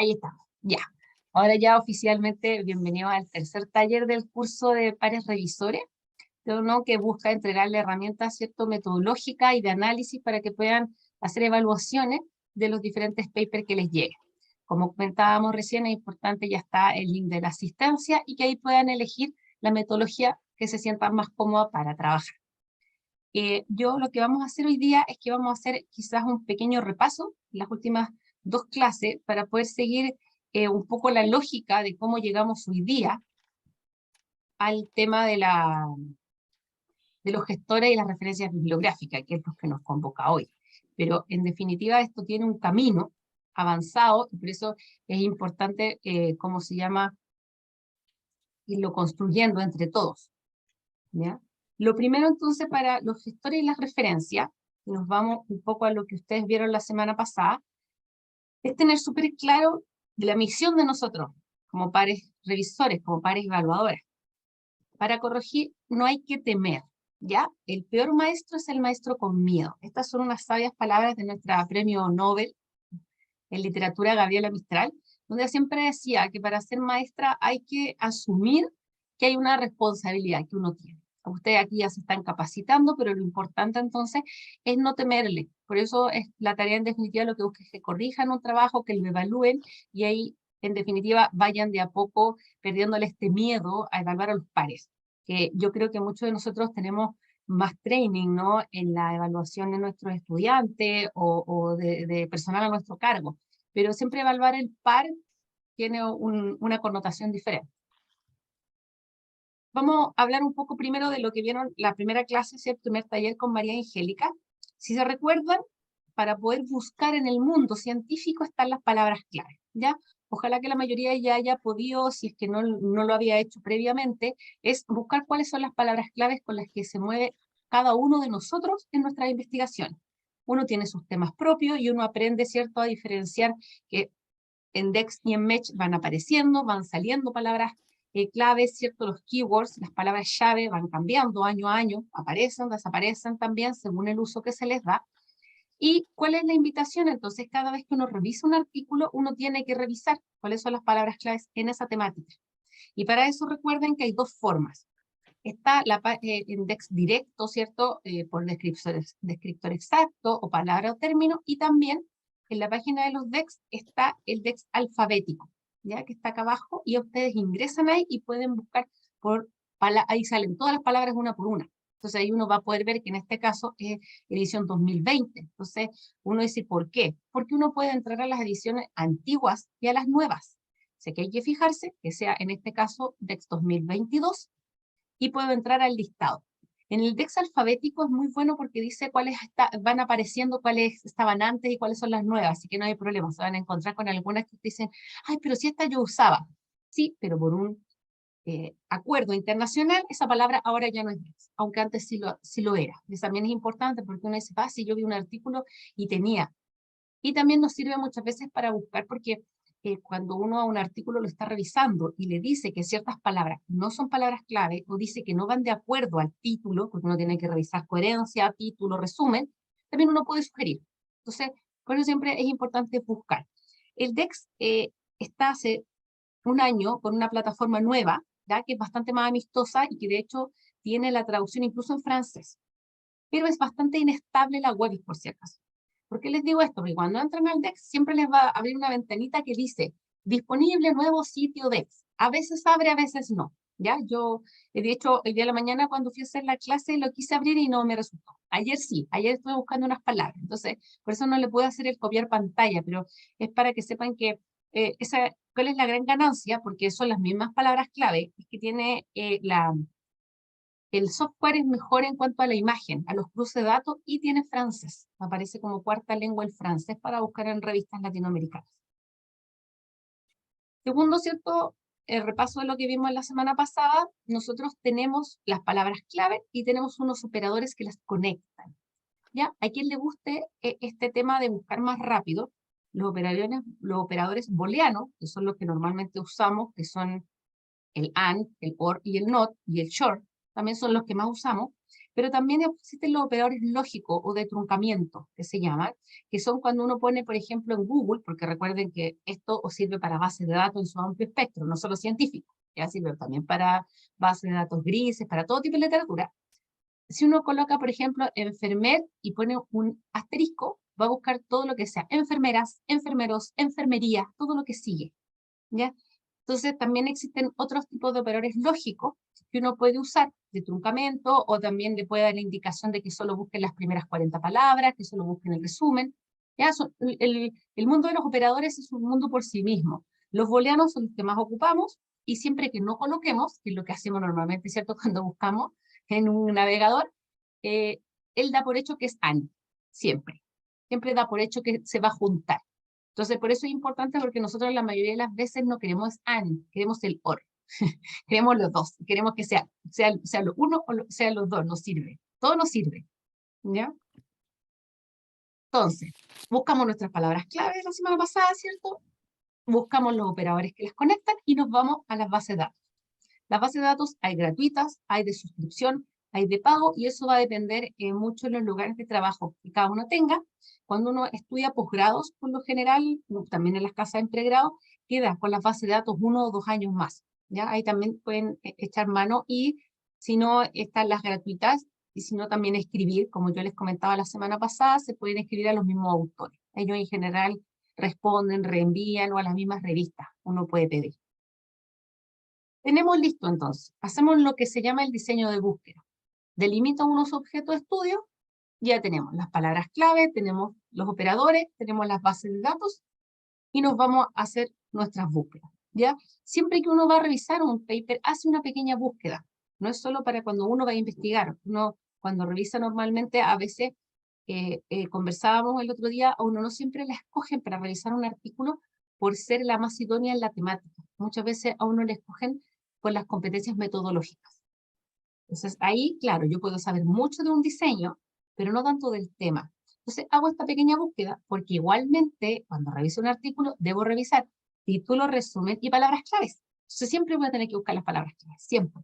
Ahí estamos, ya. Ahora ya oficialmente, bienvenido al tercer taller del curso de pares revisores, ¿no? Que busca entregarle herramientas, ¿cierto?, metodológicas y de análisis para que puedan hacer evaluaciones de los diferentes papers que les lleguen. Como comentábamos recién, es importante, ya está el link de la asistencia y que ahí puedan elegir la metodología que se sientan más cómoda para trabajar. Yo lo que vamos a hacer hoy día es que vamos a hacer quizás un pequeño repaso, las últimas dos clases, para poder seguir un poco la lógica de cómo llegamos hoy día al tema de los gestores y las referencias bibliográficas, que es lo que nos convoca hoy. Pero en definitiva esto tiene un camino avanzado y por eso es importante, ¿cómo se llama?, irlo construyendo entre todos, ¿ya? Lo primero entonces para los gestores y las referencias, y nos vamos un poco a lo que ustedes vieron la semana pasada, es tener súper claro la misión de nosotros, como pares revisores, como pares evaluadores. Para corregir no hay que temer, ¿ya? El peor maestro es el maestro con miedo. Estas son unas sabias palabras de nuestra premio Nobel en literatura, Gabriela Mistral, donde siempre decía que para ser maestra hay que asumir que hay una responsabilidad que uno tiene. Ustedes aquí ya se están capacitando, pero lo importante entonces es no temerle. Por eso es la tarea en definitiva lo que busca es que corrijan un trabajo, que lo evalúen y ahí en definitiva vayan de a poco perdiéndole este miedo a evaluar a los pares. Que yo creo que muchos de nosotros tenemos más training, ¿no?, en la evaluación de nuestros estudiantes o de personal a nuestro cargo. Pero siempre evaluar el par tiene una connotación diferente. Vamos a hablar un poco primero de lo que vieron la primera clase, el primer taller con María Angélica. Si se recuerdan, para poder buscar en el mundo científico están las palabras clave, ¿ya? Ojalá que la mayoría ya haya podido, si es que no lo había hecho previamente, es buscar cuáles son las palabras claves con las que se mueve cada uno de nosotros en nuestras investigaciones. Uno tiene sus temas propios y uno aprende, ¿cierto?, a diferenciar que en Dex y en Match van apareciendo, van saliendo palabras claves, ¿cierto? Los keywords, las palabras llave van cambiando año a año, aparecen, desaparecen también según el uso que se les da. ¿Y cuál es la invitación? Entonces, cada vez que uno revisa un artículo, uno tiene que revisar cuáles son las palabras claves en esa temática. Y para eso recuerden que hay dos formas. Está la index directo, ¿cierto?, por descriptor exacto o palabra o término, y también en la página de los DEX está el DEX alfabético, ¿ya?, que está acá abajo, y ustedes ingresan ahí y pueden buscar ahí salen todas las palabras una por una. Entonces ahí uno va a poder ver que en este caso es edición 2020. Entonces uno dice, ¿por qué? Porque uno puede entrar a las ediciones antiguas y a las nuevas. Sé que hay que fijarse que sea en este caso DEX 2022, y puedo entrar al listado. En el DEX alfabético es muy bueno porque dice cuáles van apareciendo, cuáles estaban antes y cuáles son las nuevas, así que no hay problema, se van a encontrar con algunas que dicen, ay, pero si esta yo usaba. Sí, pero por un acuerdo internacional, esa palabra ahora ya no es DEX, aunque antes sí lo era. Eso también es importante porque uno dice, si yo vi un artículo y tenía. Y también nos sirve muchas veces para buscar porque cuando uno a un artículo lo está revisando y le dice que ciertas palabras no son palabras clave o dice que no van de acuerdo al título, porque uno tiene que revisar coherencia, título, resumen, también uno puede sugerir. Entonces, por eso siempre es importante buscar. El DEX está hace un año con una plataforma nueva, ¿ya?, que es bastante más amistosa y que de hecho tiene la traducción incluso en francés. Pero es bastante inestable la web, por si acaso. ¿Por qué les digo esto? Porque cuando entran al DEX siempre les va a abrir una ventanita que dice disponible nuevo sitio DEX. A veces abre, a veces no. ¿Ya? Yo, de hecho, el día de la mañana cuando fui a hacer la clase lo quise abrir y no me resultó. Ayer sí, ayer estuve buscando unas palabras. Entonces, por eso no le puedo hacer el copiar pantalla, pero es para que sepan que cuál es la gran ganancia, porque son las mismas palabras clave, es que tiene el software es mejor en cuanto a la imagen, a los cruces de datos, y tiene francés. Aparece como cuarta lengua el francés para buscar en revistas latinoamericanas. Segundo, ¿cierto?, el repaso de lo que vimos la semana pasada, nosotros tenemos las palabras clave y tenemos unos operadores que las conectan. ¿Ya? A quien le guste este tema de buscar más rápido, los operadores booleanos, que son los que normalmente usamos, que son el AND, el OR y el NOT, y el SHORT, también son los que más usamos, Pero también existen los operadores lógicos o de truncamiento, que se llaman, que son cuando uno pone, por ejemplo, en Google, porque recuerden que esto os sirve para bases de datos en su amplio espectro, no solo científico, ya sirve también para bases de datos grises, para todo tipo de literatura. Si uno coloca, por ejemplo, enfermer y pone un asterisco, va a buscar todo lo que sea enfermeras, enfermeros, enfermería, todo lo que sigue, ¿ya? Entonces también existen otros tipos de operadores lógicos que uno puede usar de truncamiento, o también le puede dar la indicación de que solo busquen las primeras 40 palabras, que solo busquen el resumen. ¿Ya? El mundo de los operadores es un mundo por sí mismo. Los booleanos son los que más ocupamos, y siempre que no coloquemos, que es lo que hacemos normalmente, ¿cierto? Cuando buscamos en un navegador, él da por hecho que es AND, siempre. Siempre da por hecho que se va a juntar. Entonces, por eso es importante, porque nosotros la mayoría de las veces no queremos AND, queremos el OR. Queremos los dos, queremos que sea lo uno o sea los dos, nos sirve. Todo nos sirve, ¿ya? Entonces, buscamos nuestras palabras clave la semana pasada, ¿cierto? Buscamos los operadores que las conectan y nos vamos a las bases de datos. Las bases de datos hay gratuitas, hay de suscripción, hay de pago, y eso va a depender mucho de los lugares de trabajo que cada uno tenga. Cuando uno estudia posgrados, por lo general, también en las casas de pregrado, queda con las bases de datos 1 o 2 años más. ¿Ya? Ahí también pueden echar mano, y si no, están las gratuitas, y si no, también escribir, como yo les comentaba la semana pasada, se pueden escribir a los mismos autores. Ellos en general responden, reenvían, o a las mismas revistas uno puede pedir. Tenemos listo entonces, hacemos lo que se llama el diseño de búsqueda. Delimito unos objetos de estudio, ya tenemos las palabras clave, tenemos los operadores, tenemos las bases de datos, y nos vamos a hacer nuestras búsquedas. ¿Ya? Siempre que uno va a revisar un paper, hace una pequeña búsqueda. No es solo para cuando uno va a investigar. Uno, cuando revisa normalmente, a veces, conversábamos el otro día, a uno no siempre la escogen para revisar un artículo por ser la más idónea en la temática. Muchas veces a uno le escogen por las competencias metodológicas. Entonces ahí, claro, yo puedo saber mucho de un diseño, pero no tanto del tema. Entonces hago esta pequeña búsqueda, porque igualmente cuando reviso un artículo debo revisar título, resumen y palabras claves. Entonces siempre voy a tener que buscar las palabras claves, siempre.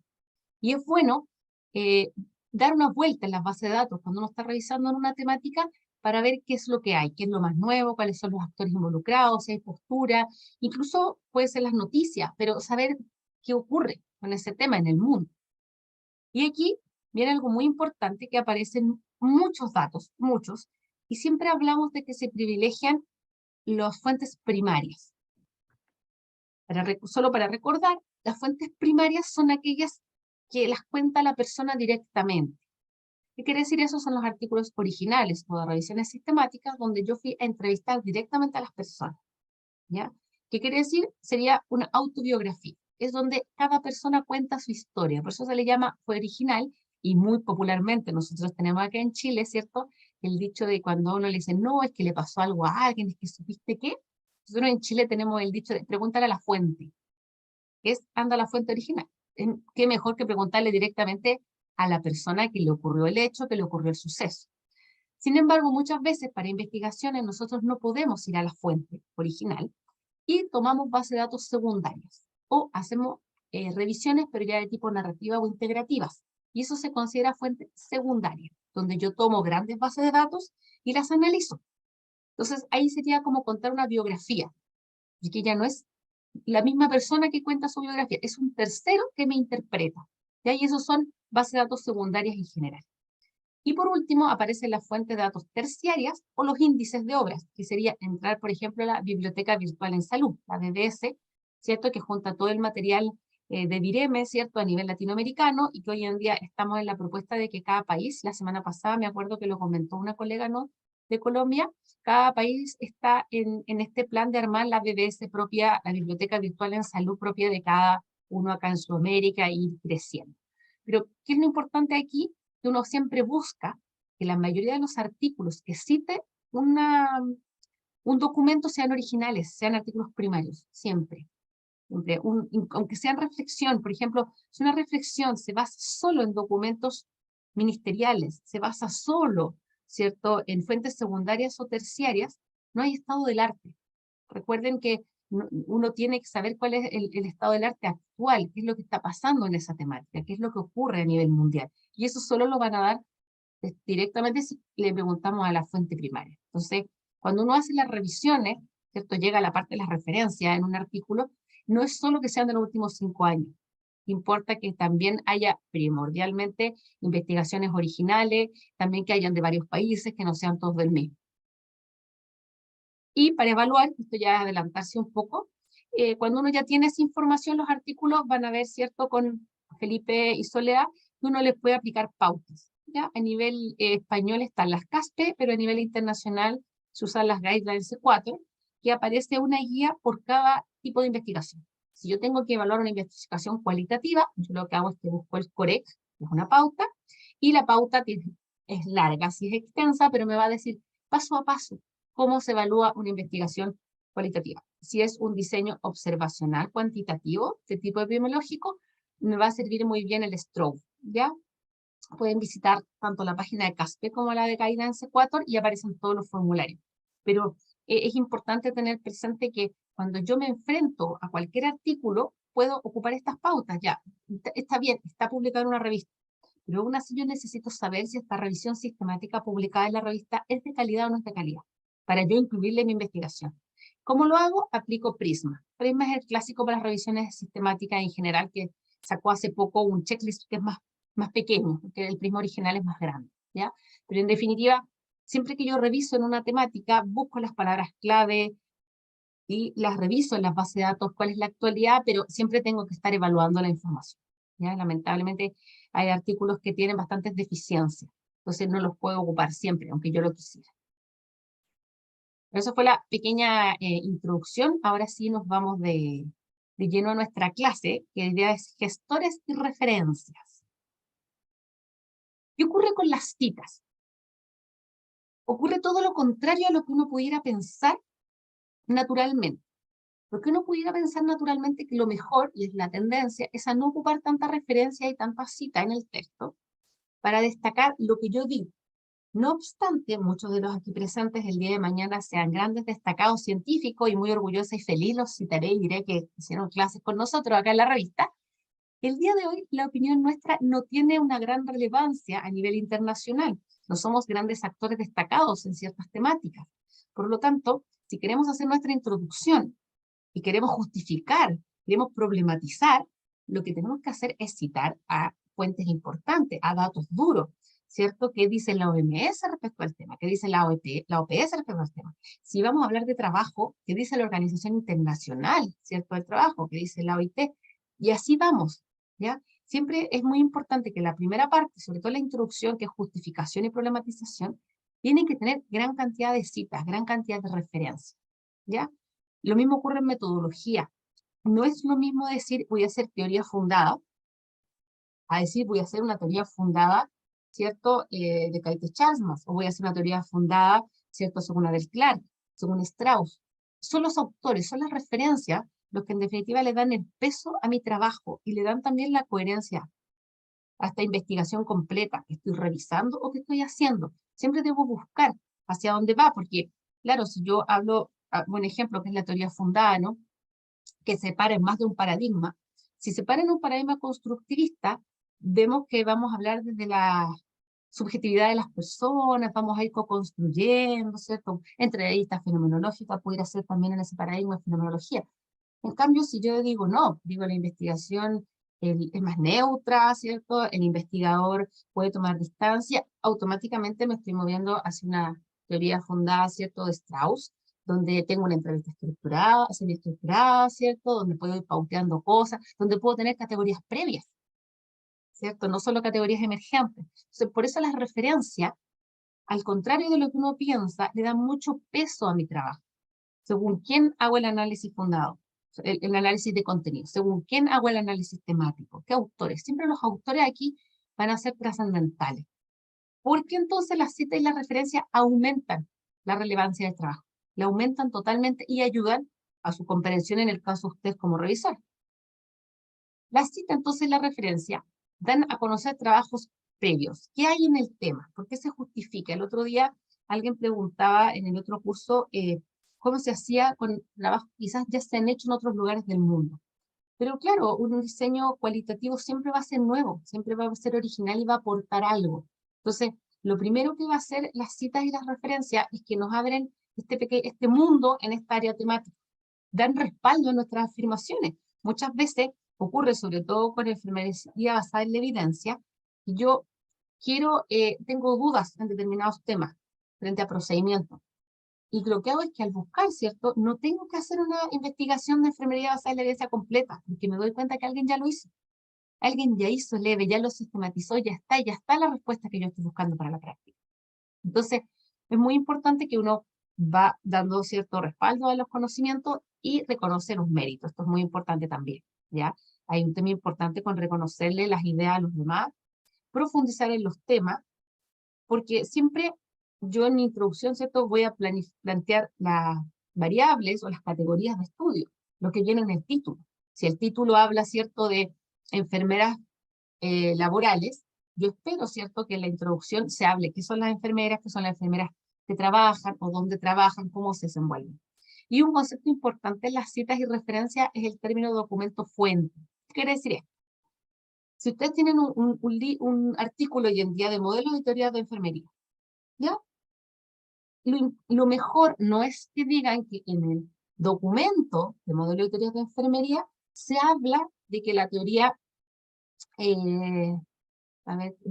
Y es bueno eh, dar una vuelta en las bases de datos cuando uno está revisando en una temática, para ver qué es lo que hay, qué es lo más nuevo, cuáles son los actores involucrados, si hay postura, incluso puede ser las noticias, pero saber qué ocurre con ese tema en el mundo. Y aquí viene algo muy importante, que aparecen muchos datos, muchos, y siempre hablamos de que se privilegian las fuentes primarias. Solo para recordar, las fuentes primarias son aquellas que las cuenta la persona directamente. ¿Qué quiere decir eso? Son los artículos originales o de revisiones sistemáticas, donde yo fui a entrevistar directamente a las personas, ¿ya? ¿Qué quiere decir? Sería una autobiografía. Es donde cada persona cuenta su historia. Por eso se le llama fue original, y muy popularmente nosotros tenemos acá en Chile, ¿cierto? El dicho de cuando uno le dice, no, es que le pasó algo a alguien, es que supiste qué. Nosotros en Chile tenemos el dicho de pregúntale a la fuente, que es anda a la fuente original. ¿Qué mejor que preguntarle directamente a la persona que le ocurrió el hecho, que le ocurrió el suceso? Sin embargo, muchas veces para investigaciones nosotros no podemos ir a la fuente original, y tomamos bases de datos secundarias, o hacemos revisiones, pero ya de tipo narrativa o integrativas, y eso se considera fuente secundaria, donde yo tomo grandes bases de datos y las analizo. Entonces ahí sería como contar una biografía, y que ya no es la misma persona que cuenta su biografía, es un tercero que me interpreta. ¿Ya? Y esos son bases de datos secundarias en general. Y por último, aparecen las fuentes de datos terciarias o los índices de obras, que sería entrar, por ejemplo, a la Biblioteca Virtual en Salud, la BVS, ¿cierto? Que junta todo el material de Vireme, ¿cierto? A nivel latinoamericano, y que hoy en día estamos en la propuesta de que cada país, la semana pasada me acuerdo que lo comentó una colega, ¿no?, de Colombia, cada país está en este plan de armar la BVS propia, la Biblioteca Virtual en Salud propia de cada uno acá en Sudamérica, y ir creciendo. Pero, ¿qué es lo importante aquí? Que uno siempre busca que la mayoría de los artículos que cite un documento sean originales, sean artículos primarios, siempre. Siempre. Aunque sean reflexión, por ejemplo, si una reflexión se basa solo en documentos ministeriales, se basa solo, ¿cierto?, en fuentes secundarias o terciarias, no hay estado del arte. Recuerden que Uno tiene que saber cuál es el estado del arte actual, qué es lo que está pasando en esa temática, qué es lo que ocurre a nivel mundial. Y eso solo lo van a dar directamente si le preguntamos a la fuente primaria. Entonces, cuando uno hace las revisiones, ¿cierto? Llega a la parte de las referencias en un artículo, no es solo que sean de los últimos 5 años. Importa que también haya primordialmente investigaciones originales, también que hayan de varios países, que no sean todos del mismo. Y para evaluar, esto ya es adelantarse un poco, cuando uno ya tiene esa información, los artículos van a ver, ¿cierto? Con Felipe y Soledad, que uno les puede aplicar pautas. ¿Ya? A nivel español están las CASPE, pero a nivel internacional se usan las Guidelines C4, que aparece una guía por cada tipo de investigación. Si yo tengo que evaluar una investigación cualitativa, yo lo que hago es que busco el COREC, que es una pauta, y la pauta es larga, sí es extensa, pero me va a decir paso a paso cómo se evalúa una investigación cualitativa. Si es un diseño observacional cuantitativo de tipo epidemiológico, me va a servir muy bien el STROBE, ¿ya? Pueden visitar tanto la página de CASPE como la de Guidance Ecuador y aparecen todos los formularios. Pero es importante tener presente que cuando yo me enfrento a cualquier artículo, puedo ocupar estas pautas. Ya, está bien, está publicado en una revista, pero aún así yo necesito saber si esta revisión sistemática publicada en la revista es de calidad o no es de calidad, para yo incluirle en mi investigación. ¿Cómo lo hago? Aplico Prisma. Prisma es el clásico para las revisiones sistemáticas en general, que sacó hace poco un checklist que es más pequeño, porque el Prisma original es más grande, ¿ya? Pero en definitiva, siempre que yo reviso en una temática, busco las palabras clave y las reviso en las bases de datos, cuál es la actualidad, pero siempre tengo que estar evaluando la información, ¿ya? Lamentablemente hay artículos que tienen bastantes deficiencias, entonces no los puedo ocupar siempre, aunque yo lo quisiera. Pero esa fue la pequeña introducción. Ahora sí nos vamos de lleno a nuestra clase, que la idea es gestores y referencias. ¿Qué ocurre con las citas? Ocurre todo lo contrario a lo que uno pudiera pensar naturalmente. Porque uno pudiera pensar naturalmente que lo mejor, y es la tendencia, es a no ocupar tanta referencia y tanta cita en el texto para destacar lo que yo digo. No obstante, muchos de los aquí presentes el día de mañana sean grandes destacados científicos y muy orgullosa y feliz los citaré y diré que hicieron clases con nosotros acá en la revista. El día de hoy la opinión nuestra no tiene una gran relevancia a nivel internacional. No somos grandes actores destacados en ciertas temáticas. Por lo tanto, si queremos hacer nuestra introducción y queremos justificar, queremos problematizar, lo que tenemos que hacer es citar a fuentes importantes, a datos duros, ¿cierto? ¿Qué dice la OMS respecto al tema? ¿Qué dice la OPS respecto al tema? Si vamos a hablar de trabajo, ¿qué dice la Organización Internacional, ¿cierto? Del Trabajo, ¿qué dice la OIT? Y así vamos, ¿ya? Siempre es muy importante que la primera parte, sobre todo la introducción, que es justificación y problematización, tiene que tener gran cantidad de citas, gran cantidad de referencias, ¿ya? Lo mismo ocurre en metodología. No es lo mismo decir voy a hacer teoría fundada, a decir voy a hacer una teoría fundada, ¿cierto? De Caite-Chalmers, o voy a hacer una teoría fundada, ¿cierto? Según Adel Clark, según Strauss. Son los autores, son las referencias, los que en definitiva le dan el peso a mi trabajo y le dan también la coherencia a esta investigación completa que estoy revisando o que estoy haciendo. Siempre debo buscar hacia dónde va, porque, claro, si yo hablo, buen ejemplo, que es la teoría fundada, ¿no? Que separa en más de un paradigma. Si separa en un paradigma constructivista, vemos que vamos a hablar desde la subjetividad de las personas, vamos a ir co-construyendo, ¿cierto? Entrevistas fenomenológicas, pudiera ser también en ese paradigma de fenomenología. En cambio, si yo digo no, digo la investigación es más neutra, ¿cierto? El investigador puede tomar distancia, automáticamente me estoy moviendo hacia una teoría fundada, ¿cierto?, de Strauss, donde tengo una entrevista estructurada, semi-estructurada, ¿cierto?, donde puedo ir pauteando cosas, donde puedo tener categorías previas, ¿cierto?, no solo categorías emergentes. Entonces, por eso las referencias, al contrario de lo que uno piensa, le dan mucho peso a mi trabajo. Según quién hago el análisis fundado, el análisis de contenido, según quién hago el análisis temático, qué autores. Siempre los autores aquí van a ser trascendentales. Porque entonces las citas y las referencias aumentan la relevancia del trabajo, la aumentan totalmente y ayudan a su comprensión en el caso de usted como revisor. La cita entonces y la referencia dan a conocer trabajos previos. ¿Qué hay en el tema? ¿Por qué se justifica? El otro día alguien preguntaba en el otro curso, cómo se hacía con trabajos que quizás ya se han hecho en otros lugares del mundo. Pero claro, un diseño cualitativo siempre va a ser nuevo, siempre va a ser original y va a aportar algo. Entonces, lo primero que va a hacer las citas y las referencias es que nos abren este mundo en esta área temática, dan respaldo a nuestras afirmaciones. Muchas veces ocurre, sobre todo con enfermería basada en la evidencia, y yo tengo dudas en determinados temas frente a procedimientos. Y lo que hago es que al buscar, ¿cierto? No tengo que hacer una investigación de enfermería basada en la evidencia completa, porque me doy cuenta que alguien ya lo hizo. Alguien ya hizo leve, ya lo sistematizó, ya está la respuesta que yo estoy buscando para la práctica. Entonces, es muy importante que uno va dando cierto respaldo a los conocimientos y reconocer los méritos. Esto es muy importante también, ¿ya? Hay un tema importante con reconocerle las ideas a los demás, profundizar en los temas, porque siempre yo en mi introducción, ¿cierto? Voy a plantear las variables o las categorías de estudio, lo que viene en el título. Si el título habla, ¿cierto?, de enfermeras laborales, yo espero, ¿cierto?, que en la introducción se hable qué son las enfermeras que trabajan o dónde trabajan, cómo se desenvuelven. Y un concepto importante en las citas y referencias es el término documento fuente. ¿Qué quiere decir esto? Si ustedes tienen un artículo hoy en día de modelo de teoría de enfermería, ¿ya? Lo mejor no es que digan que en el documento de modelo de teoría de enfermería se habla de que la teoría de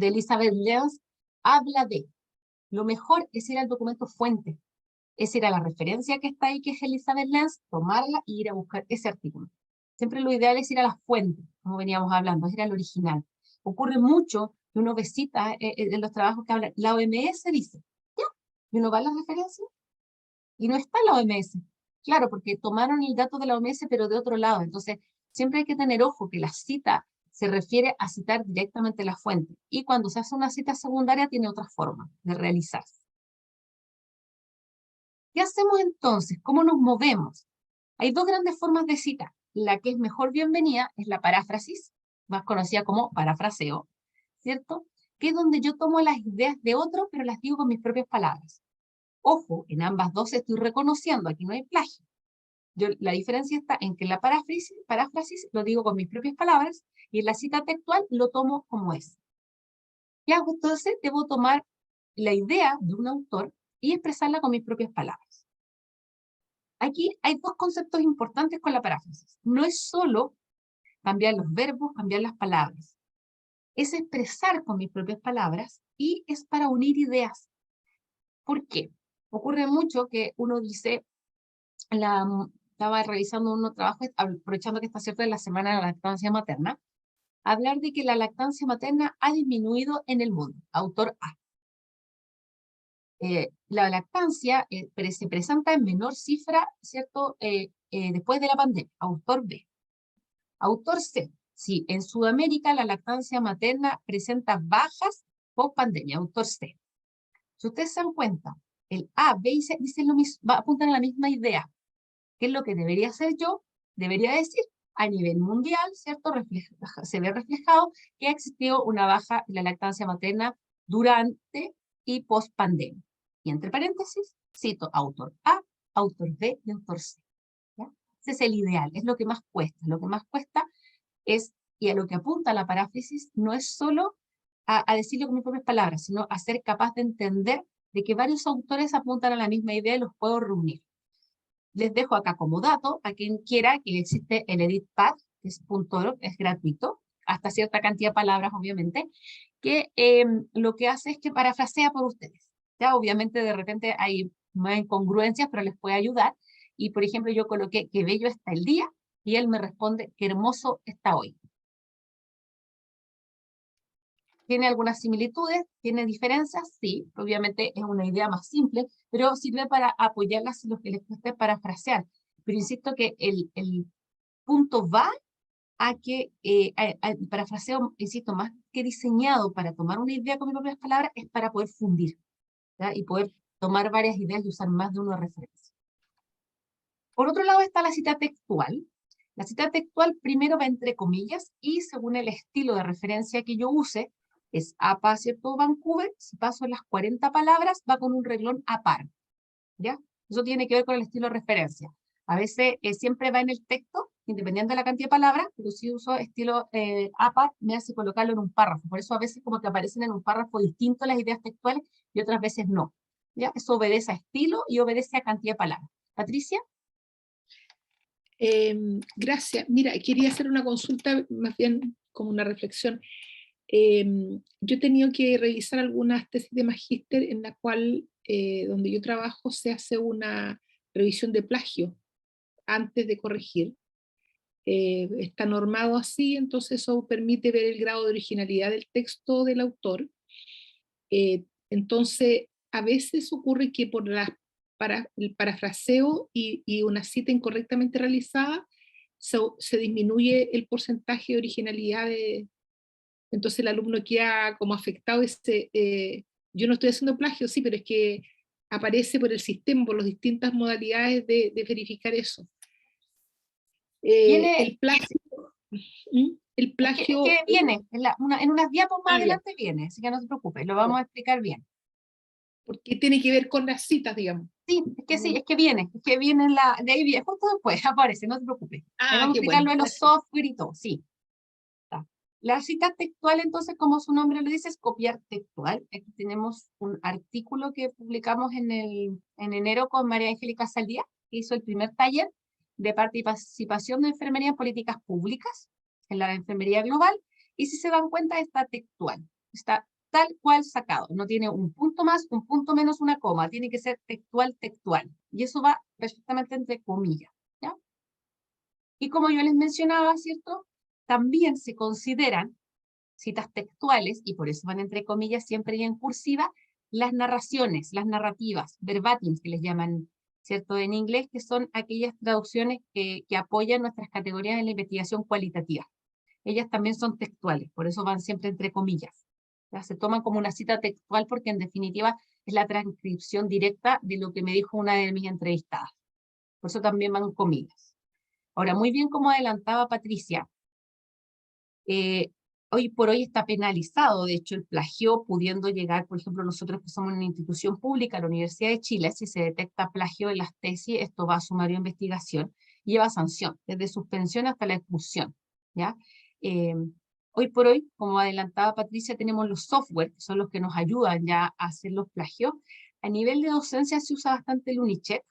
Elizabeth Lenz habla de. Lo mejor es ir al documento fuente, es ir a la referencia que está ahí, que es Elizabeth Lenz, tomarla y ir a buscar ese artículo. Siempre lo ideal es ir a la fuente, como veníamos hablando, es ir al original. Ocurre mucho que uno visita en los trabajos que hablan, la OMS dice, ya, y uno va a la referencia y no está la OMS. Claro, porque tomaron el dato de la OMS, pero de otro lado. Entonces, siempre hay que tener ojo que la cita se refiere a citar directamente la fuente. Y cuando se hace una cita secundaria, tiene otra forma de realizarse. ¿Qué hacemos entonces? ¿Cómo nos movemos? Hay dos grandes formas de cita. La que es mejor bienvenida es la paráfrasis, más conocida como parafraseo, ¿cierto? Que es donde yo tomo las ideas de otro, pero las digo con mis propias palabras. Ojo, en ambas dos estoy reconociendo, aquí no hay plagio. La diferencia está en que en la paráfrasis lo digo con mis propias palabras y en la cita textual lo tomo como es. ¿Qué hago entonces? Debo tomar la idea de un autor y expresarla con mis propias palabras. Aquí hay dos conceptos importantes con la paráfrasis. No es solo cambiar los verbos, cambiar las palabras. Es expresar con mis propias palabras y es para unir ideas. ¿Por qué? Ocurre mucho que uno dice, estaba revisando unos trabajos, aprovechando que está cierto de la semana de la lactancia materna, hablar de que la lactancia materna ha disminuido en el mundo. Autor A. La lactancia se presenta en menor cifra, ¿cierto? Después de la pandemia. Autor B. Autor C. Sí, en Sudamérica la lactancia materna presenta bajas post pandemia. Autor C. Si ustedes se dan cuenta, el A, B y C dicen lo mismo, apuntan a la misma idea. ¿Qué es lo que debería hacer yo? Debería decir, a nivel mundial, ¿cierto? Se ve reflejado que ha existido una baja en la lactancia materna durante y post pandemia. Y entre paréntesis, cito autor A, autor B y autor C. ¿Ya? Ese es el ideal, es lo que más cuesta. Lo que más cuesta es, y a lo que apunta la paráfrasis, no es solo a decirlo con mis propias palabras, sino a ser capaz de entender de que varios autores apuntan a la misma idea y los puedo reunir. Les dejo acá como dato, a quien quiera, que existe el EditPad, que es .org, es gratuito, hasta cierta cantidad de palabras, obviamente, que lo que hace es que parafrasea por ustedes. Ya, obviamente, de repente hay más incongruencias, pero les puede ayudar. Y, por ejemplo, yo coloqué qué bello está el día, y él me responde qué hermoso está hoy. ¿Tiene algunas similitudes? ¿Tiene diferencias? Sí, obviamente es una idea más simple, pero sirve para apoyarlas si lo que les cuesta es parafrasear. Pero insisto que el punto va a que el parafraseo, insisto, más que diseñado para tomar una idea con mis propias palabras, es para poder fundir, ¿ya? Y poder tomar varias ideas y usar más de una referencia. Por otro lado está la cita textual. La cita textual primero va entre comillas y según el estilo de referencia que yo use, es APA, ¿cierto? Vancouver, si paso las 40 palabras, va con un renglón a par, ¿ya? Eso tiene que ver con el estilo de referencia. A veces siempre va en el texto, independiente de la cantidad de palabras, pero si uso estilo APA, me hace colocarlo en un párrafo. Por eso a veces como que aparecen en un párrafo distinto las ideas textuales y otras veces no. ¿Ya? Eso obedece a estilo y obedece a cantidad de palabras. Patricia. Gracias. Mira, quería hacer una consulta, más bien como una reflexión. Yo he tenido que revisar algunas tesis de magíster en la cual, donde yo trabajo, se hace una revisión de plagio antes de corregir. Está normado así, entonces eso permite ver el grado de originalidad del texto del autor. Entonces, a veces ocurre que por el parafraseo y una cita incorrectamente realizada, se disminuye el porcentaje de originalidad entonces el alumno queda como afectado. Yo no estoy haciendo plagio, sí, pero es que aparece por el sistema, por las distintas modalidades de verificar eso. Viene, El plagio... El plagio... es que viene, en unas diapos más ya. adelante viene, así que no se preocupe, lo vamos a explicar bien. Porque tiene que ver con las citas, digamos. Sí, es que viene de ahí viene, justo después aparece, no te preocupes. Ahí vamos a Qué explicarlo bueno. en los software y todo, sí. Está. La cita textual, entonces, como su nombre lo dice, es copiar textual. Aquí tenemos un artículo que publicamos en enero con María Angélica Saldía, que hizo el primer taller de participación de enfermería en políticas públicas, en la enfermería global, y si se dan cuenta está textual, está tal cual sacado, no tiene un punto más, un punto menos, una coma, tiene que ser textual, textual, y eso va perfectamente entre comillas, ¿ya? Y como yo les mencionaba, ¿cierto? También se consideran citas textuales, y por eso van entre comillas siempre y en cursiva, las narraciones, las narrativas, verbatims que les llaman, ¿cierto? En inglés, que son aquellas traducciones que apoyan nuestras categorías en la investigación cualitativa. Ellas también son textuales, por eso van siempre entre comillas. ¿Ya? Se toman como una cita textual porque en definitiva es la transcripción directa de lo que me dijo una de mis entrevistadas. Por eso también van comillas. Ahora, muy bien como adelantaba Patricia, hoy por hoy está penalizado, de hecho, el plagio, pudiendo llegar, por ejemplo, nosotros que somos una institución pública, la Universidad de Chile, si se detecta plagio en las tesis, esto va a sumario a investigación, lleva sanción, desde suspensión hasta la expulsión, ¿ya? Eh, Hoy por hoy, como adelantaba Patricia, tenemos los software, que son los que nos ayudan ya a hacer los plagios. A nivel de docencia se usa bastante el Unicheck,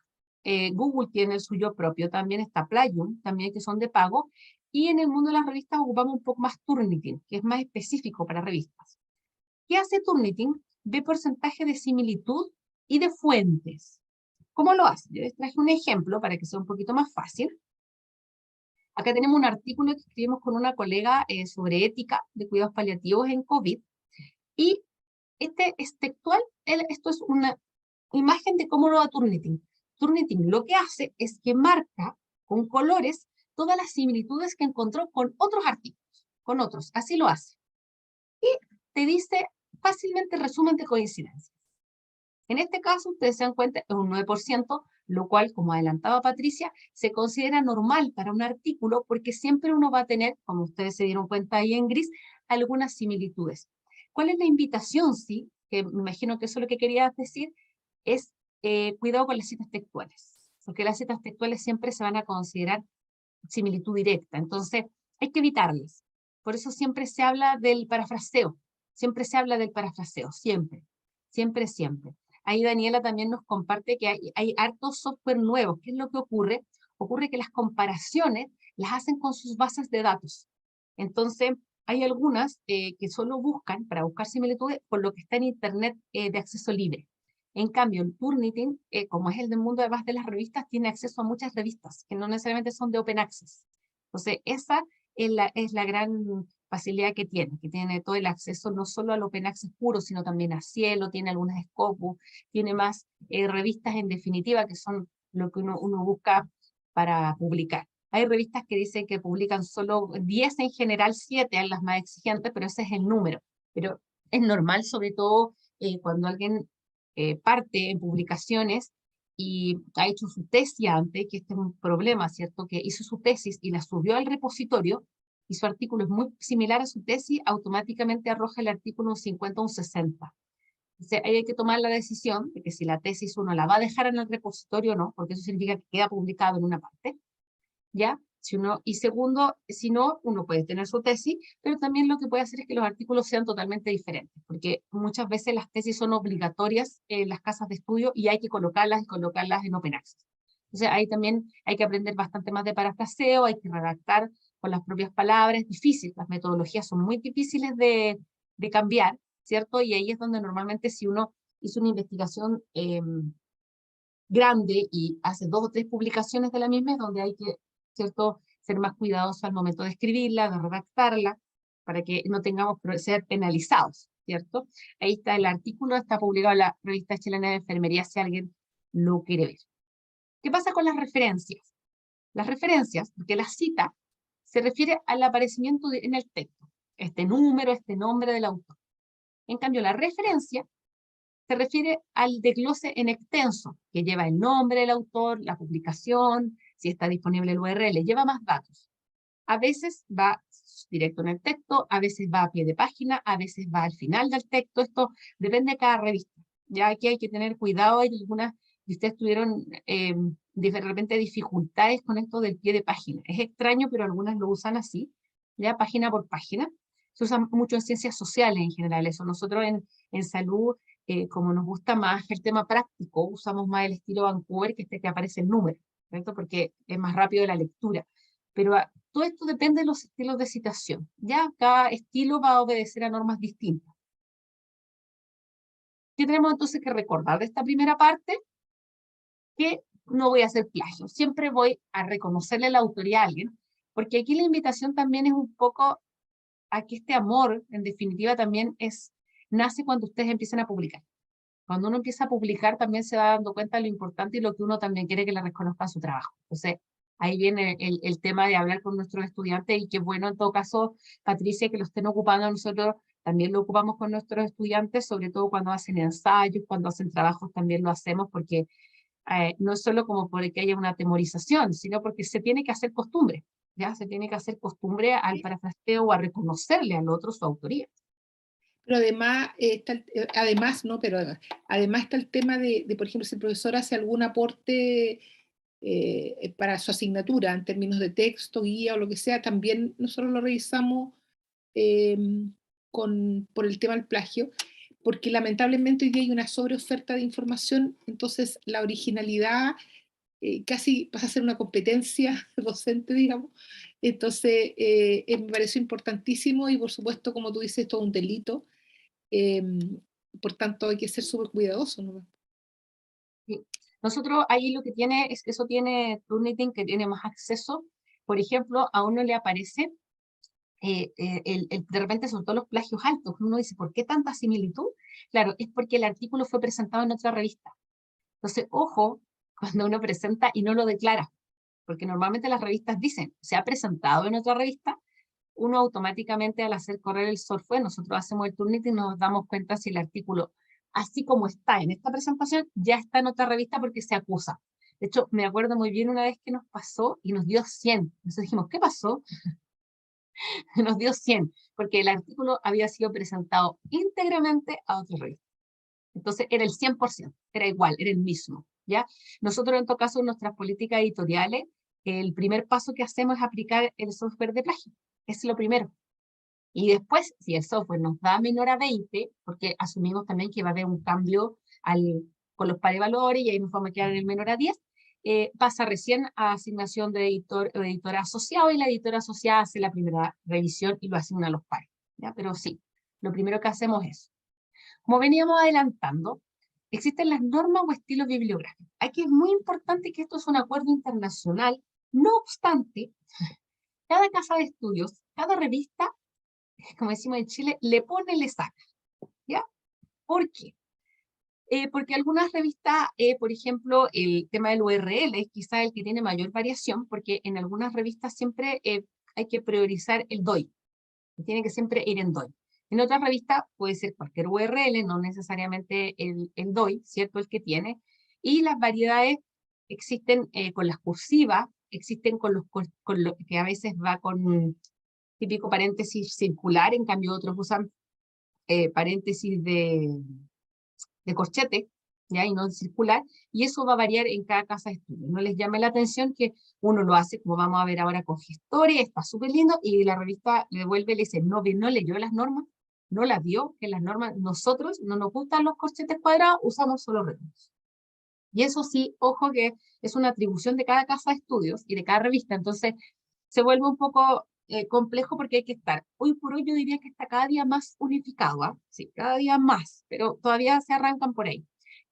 Google tiene el suyo propio, también está Plagium, también que son de pago, y en el mundo de las revistas ocupamos un poco más Turnitin, que es más específico para revistas. ¿Qué hace Turnitin? Ve porcentaje de similitud y de fuentes. ¿Cómo lo hace? Yo les traje un ejemplo para que sea un poquito más fácil. Acá tenemos un artículo que escribimos con una colega sobre ética de cuidados paliativos en COVID, y este es textual, esto es una imagen de cómo lo da Turnitin. Turnitin lo que hace es que marca con colores todas las similitudes que encontró con otros artículos, con otros, así lo hace. Y te dice fácilmente resumen de coincidencias. En este caso, ustedes se dan cuenta, es un 9%, lo cual, como adelantaba Patricia, se considera normal para un artículo porque siempre uno va a tener, como ustedes se dieron cuenta ahí en gris, algunas similitudes. ¿Cuál es la invitación? Sí, que me imagino que eso es lo que querías decir, es cuidado con las citas textuales, porque las citas textuales siempre se van a considerar similitud directa, entonces hay que evitarlas. Por eso siempre se habla del parafraseo, siempre, siempre, siempre. Ahí Daniela también nos comparte que hay hartos software nuevos. ¿Qué es lo que ocurre? Ocurre que las comparaciones las hacen con sus bases de datos. Entonces, hay algunas que solo buscan, para buscar similitudes, por lo que está en Internet de acceso libre. En cambio, el Turnitin, como es el del mundo además de las revistas, tiene acceso a muchas revistas que no necesariamente son de Open Access. Entonces, esa es la gran facilidad que tiene todo el acceso no solo al Open Access puro, sino también a Cielo, tiene algunas Scopus, tiene más revistas en definitiva, que son lo que uno busca para publicar. Hay revistas que dicen que publican solo 10 en general, 7 en las más exigentes, pero ese es el número. Pero es normal, sobre todo cuando alguien parte en publicaciones y ha hecho su tesis antes, que este es un problema, ¿cierto? Que hizo su tesis y la subió al repositorio y su artículo es muy similar a su tesis, automáticamente arroja el artículo un 50 o un 60. Entonces, ahí hay que tomar la decisión de que si la tesis uno la va a dejar en el repositorio o no, porque eso significa que queda publicado en una parte, ¿ya? Si uno, y segundo, si no, uno puede tener su tesis, pero también lo que puede hacer es que los artículos sean totalmente diferentes, porque muchas veces las tesis son obligatorias en las casas de estudio y hay que colocarlas y colocarlas en Open Access. Entonces ahí también hay que aprender bastante más de parafraseo, hay que redactar con las propias palabras, es difícil, las metodologías son muy difíciles de cambiar, ¿cierto? Y ahí es donde normalmente si uno hizo una investigación grande y hace 2 o 3 publicaciones de la misma, es donde hay que, ¿cierto?, ser más cuidadoso al momento de escribirla, de redactarla, para que no tengamos que ser penalizados, ¿cierto? Ahí está el artículo, está publicado en la Revista Chilena de Enfermería, si alguien lo quiere ver. ¿Qué pasa con las referencias? Las referencias, porque la cita se refiere al aparecimiento en el texto, este número, este nombre del autor. En cambio, la referencia se refiere al desglose en extenso, que lleva el nombre del autor, la publicación, si está disponible el URL, lleva más datos. A veces va directo en el texto, a veces va a pie de página, a veces va al final del texto, esto depende de cada revista. Ya aquí hay que tener cuidado, hay algunas, y ustedes tuvieron de repente dificultades con esto del pie de página. Es extraño, pero algunas lo usan así, ya página por página. Se usa mucho en ciencias sociales en general eso. Nosotros en salud, como nos gusta más el tema práctico, usamos más el estilo Vancouver, que que aparece el número, ¿cierto? Porque es más rápido la lectura. Pero todo esto depende de los estilos de citación. Ya cada estilo va a obedecer a normas distintas. ¿Qué tenemos entonces que recordar de esta primera parte? Que no voy a hacer plagio. Siempre voy a reconocerle la autoría a alguien, porque aquí la invitación también es un poco a que este amor, en definitiva, también nace cuando ustedes empiezan a publicar. Cuando uno empieza a publicar, también se va dando cuenta de lo importante y lo que uno también quiere que le reconozca su trabajo. Entonces, ahí viene el tema de hablar con nuestros estudiantes y qué bueno, en todo caso, Patricia, que lo estén ocupando. Nosotros también lo ocupamos con nuestros estudiantes, sobre todo cuando hacen ensayos, cuando hacen trabajos, también lo hacemos porque no es solo como porque haya una temorización, sino porque se tiene que hacer costumbre, ¿ya? Se tiene que hacer costumbre al parafraseo o a reconocerle al otro su autoría. Pero además, además, no, pero además está el tema de, por ejemplo, si el profesor hace algún aporte para su asignatura en términos de texto, guía o lo que sea, también nosotros lo revisamos eh, por el tema del plagio, porque lamentablemente hoy día hay una sobreoferta de información, entonces la originalidad casi pasa a ser una competencia docente, digamos. Entonces, me pareció importantísimo y por supuesto, como tú dices, todo un delito. Eh, por tanto, hay que ser súper cuidadoso, ¿no? Sí. Nosotros ahí lo que tiene es que eso tiene Turnitin, que tiene más acceso. Por ejemplo, a uno le aparece de repente son todos los plagios altos. Uno dice, ¿por qué tanta similitud? Claro, es porque el artículo fue presentado en otra revista. Entonces, ojo, cuando uno presenta y no lo declara, porque normalmente las revistas dicen, se ha presentado en otra revista, uno automáticamente al hacer correr el software, nosotros hacemos el Turnitin y nos damos cuenta si el artículo, así como está en esta presentación, ya está en otra revista porque se acusa. De hecho, me acuerdo muy bien una vez que nos pasó y nos dio 100. Entonces dijimos, ¿qué pasó? Nos dio 100, porque el artículo había sido presentado íntegramente a otra revista. Entonces era el 100%, era igual, era el mismo, ¿ya? Nosotros en todo caso en nuestras políticas editoriales, el primer paso que hacemos es aplicar el software de plagio, es lo primero. Y después, si el software nos da menor a 20, porque asumimos también que va a haber un cambio con los pares valores y ahí nos vamos a quedar en el menor a 10, pasa recién a asignación de editor o editora asociado y la editora asociada hace la primera revisión y lo asigna a los pares, ¿ya? Pero sí, lo primero que hacemos es, como veníamos adelantando, existen las normas o estilos bibliográficos. Aquí es muy importante que esto es un acuerdo internacional, no obstante, cada casa de estudios, cada revista, como decimos en Chile, le pone, le saca, ¿ya? ¿Por qué? Porque algunas revistas, por ejemplo, el tema del URL es quizá el que tiene mayor variación, porque en algunas revistas siempre hay que priorizar el DOI, tiene que siempre ir en DOI. En otras revistas puede ser cualquier URL, no necesariamente el DOI, ¿cierto? El que tiene. Y las variedades existen con las cursivas, existen con lo que a veces va con típico paréntesis circular, en cambio otros usan paréntesis de corchete, ¿ya? Y no circular, y eso va a variar en cada casa de estudio. No les llame la atención que uno lo hace, como vamos a ver ahora con gestores, está súper lindo, y la revista le devuelve y le dice, no, no leyó las normas, no las vio, que las normas, nosotros no nos gustan los corchetes cuadrados, usamos solo redondos. Y eso sí, ojo que es una atribución de cada casa de estudios y de cada revista, entonces se vuelve un poco complejo porque hay que estar. Hoy por hoy yo diría que está cada día más unificado, ¿ah? Sí, cada día más, pero todavía se arrancan por ahí.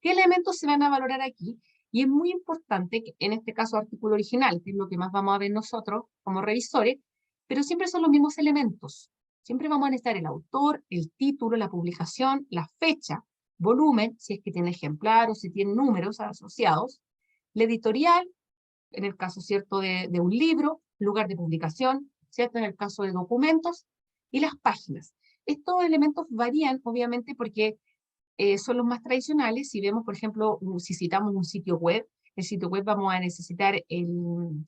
¿Qué elementos se van a valorar aquí? Y es muy importante que en este caso artículo original, que es lo que más vamos a ver nosotros como revisores, pero siempre son los mismos elementos. Siempre vamos a necesitar el autor, el título, la publicación, la fecha, volumen, si es que tiene ejemplar o si tiene números asociados, la editorial, en el caso, ¿cierto?, de un libro, lugar de publicación, ¿cierto?, en el caso de documentos, y las páginas. Estos elementos varían, obviamente, porque son los más tradicionales. Si vemos, por ejemplo, si citamos un sitio web, el sitio web vamos a necesitar,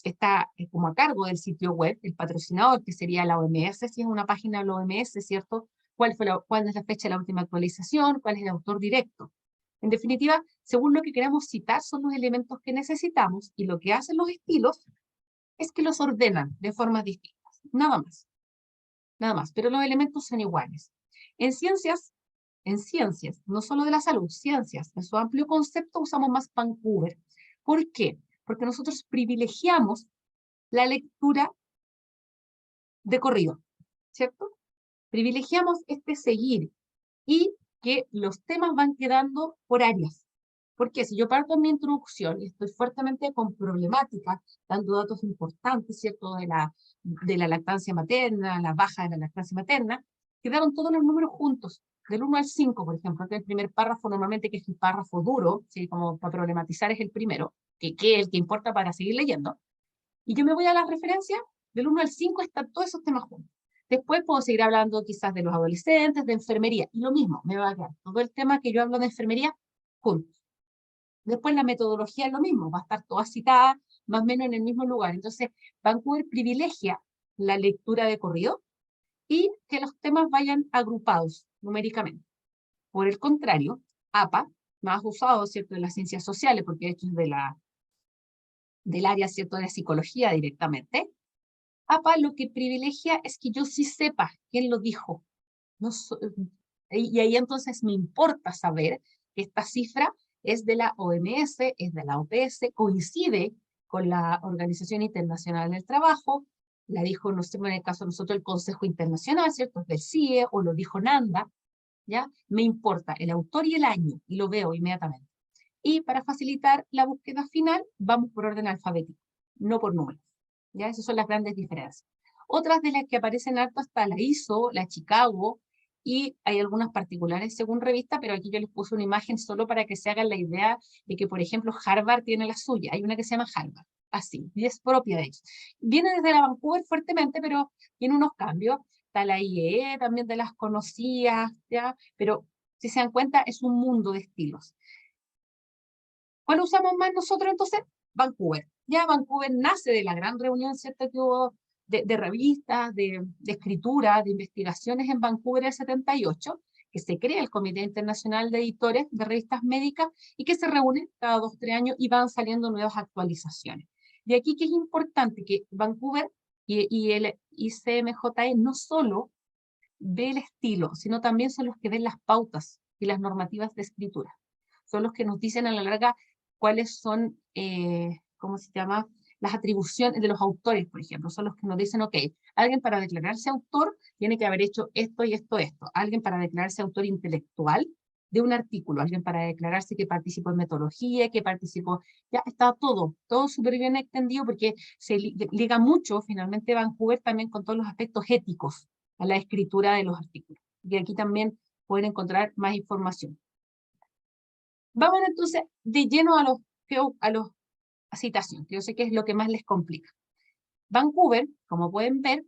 está como a cargo del sitio web, el patrocinador, que sería la OMS, si es una página de la OMS, ¿cierto? ¿Cuál es la fecha de la última actualización? ¿Cuál es el autor directo? En definitiva, según lo que queramos citar, son los elementos que necesitamos, y lo que hacen los estilos es que los ordenan de formas distintas. Nada más. Nada más. Pero los elementos son iguales. En ciencias, no solo de la salud, ciencias, en su amplio concepto usamos más Vancouver. ¿Por qué? Porque nosotros privilegiamos la lectura de corrido, ¿cierto? Privilegiamos este seguir y que los temas van quedando por áreas. Porque si yo parto en mi introducción y estoy fuertemente con problemáticas, dando datos importantes, ¿cierto?, de la lactancia materna, la baja de la lactancia materna, quedaron todos los números juntos, del 1 al 5, por ejemplo, que es el primer párrafo normalmente, que es el párrafo duro, ¿sí?, como para problematizar es el primero, que es el que importa para seguir leyendo, y yo me voy a las referencias, del 1 al 5 están todos esos temas juntos. Después puedo seguir hablando quizás de los adolescentes, de enfermería, y lo mismo, me va a quedar todo el tema que yo hablo de enfermería juntos. Después la metodología es lo mismo, va a estar toda citada más o menos en el mismo lugar. Entonces, Vancouver privilegia la lectura de corrido y que los temas vayan agrupados numéricamente. Por el contrario, APA, más usado, ¿cierto?, en las ciencias sociales, porque esto es del área, ¿cierto?, de la psicología directamente. APA lo que privilegia es que yo sí sepa quién lo dijo. No y ahí entonces me importa saber que esta cifra es de la OMS, es de la OPS, coincide con la Organización Internacional del Trabajo, la dijo, no sé, en el caso de nosotros, el Consejo Internacional, ¿cierto?, del CIE, o lo dijo NANDA, ¿ya? Me importa el autor y el año, y lo veo inmediatamente. Y para facilitar la búsqueda final, vamos por orden alfabético, no por números, ¿ya? Esas son las grandes diferencias. Otras de las que aparecen harto está la ISO, la Chicago, y hay algunas particulares según revista, pero aquí yo les puse una imagen solo para que se hagan la idea de que, por ejemplo, Harvard tiene la suya. Hay una que se llama Harvard, así, y es propia de ellos. Viene desde la Vancouver fuertemente, pero tiene unos cambios. Está la IEE, también de las conocidas, ¿ya? Pero si se dan cuenta, es un mundo de estilos. ¿Cuál usamos más nosotros entonces? Vancouver. Ya Vancouver nace de la gran reunión, ¿cierto?, que hubo de revistas, de escritura, de investigaciones en Vancouver en el 78, que se crea el Comité Internacional de Editores de Revistas Médicas y que se reúne cada 2 o 3 años y van saliendo nuevas actualizaciones. De aquí que es importante que Vancouver y el ICMJE no solo ve el estilo, sino también son los que ven las pautas y las normativas de escritura. Son los que nos dicen a la larga cuáles son, ¿cómo se llama?, las atribuciones de los autores, por ejemplo. Son los que nos dicen, ok, alguien para declararse autor tiene que haber hecho esto y esto, esto. Alguien para declararse autor intelectual de un artículo, alguien para declararse que participó en metodología, que participó, ya está todo súper bien extendido, porque se liga mucho finalmente Vancouver también con todos los aspectos éticos a la escritura de los artículos. Y aquí también pueden encontrar más información. Vamos entonces de lleno a citación, que yo sé que es lo que más les complica. Vancouver, como pueden ver,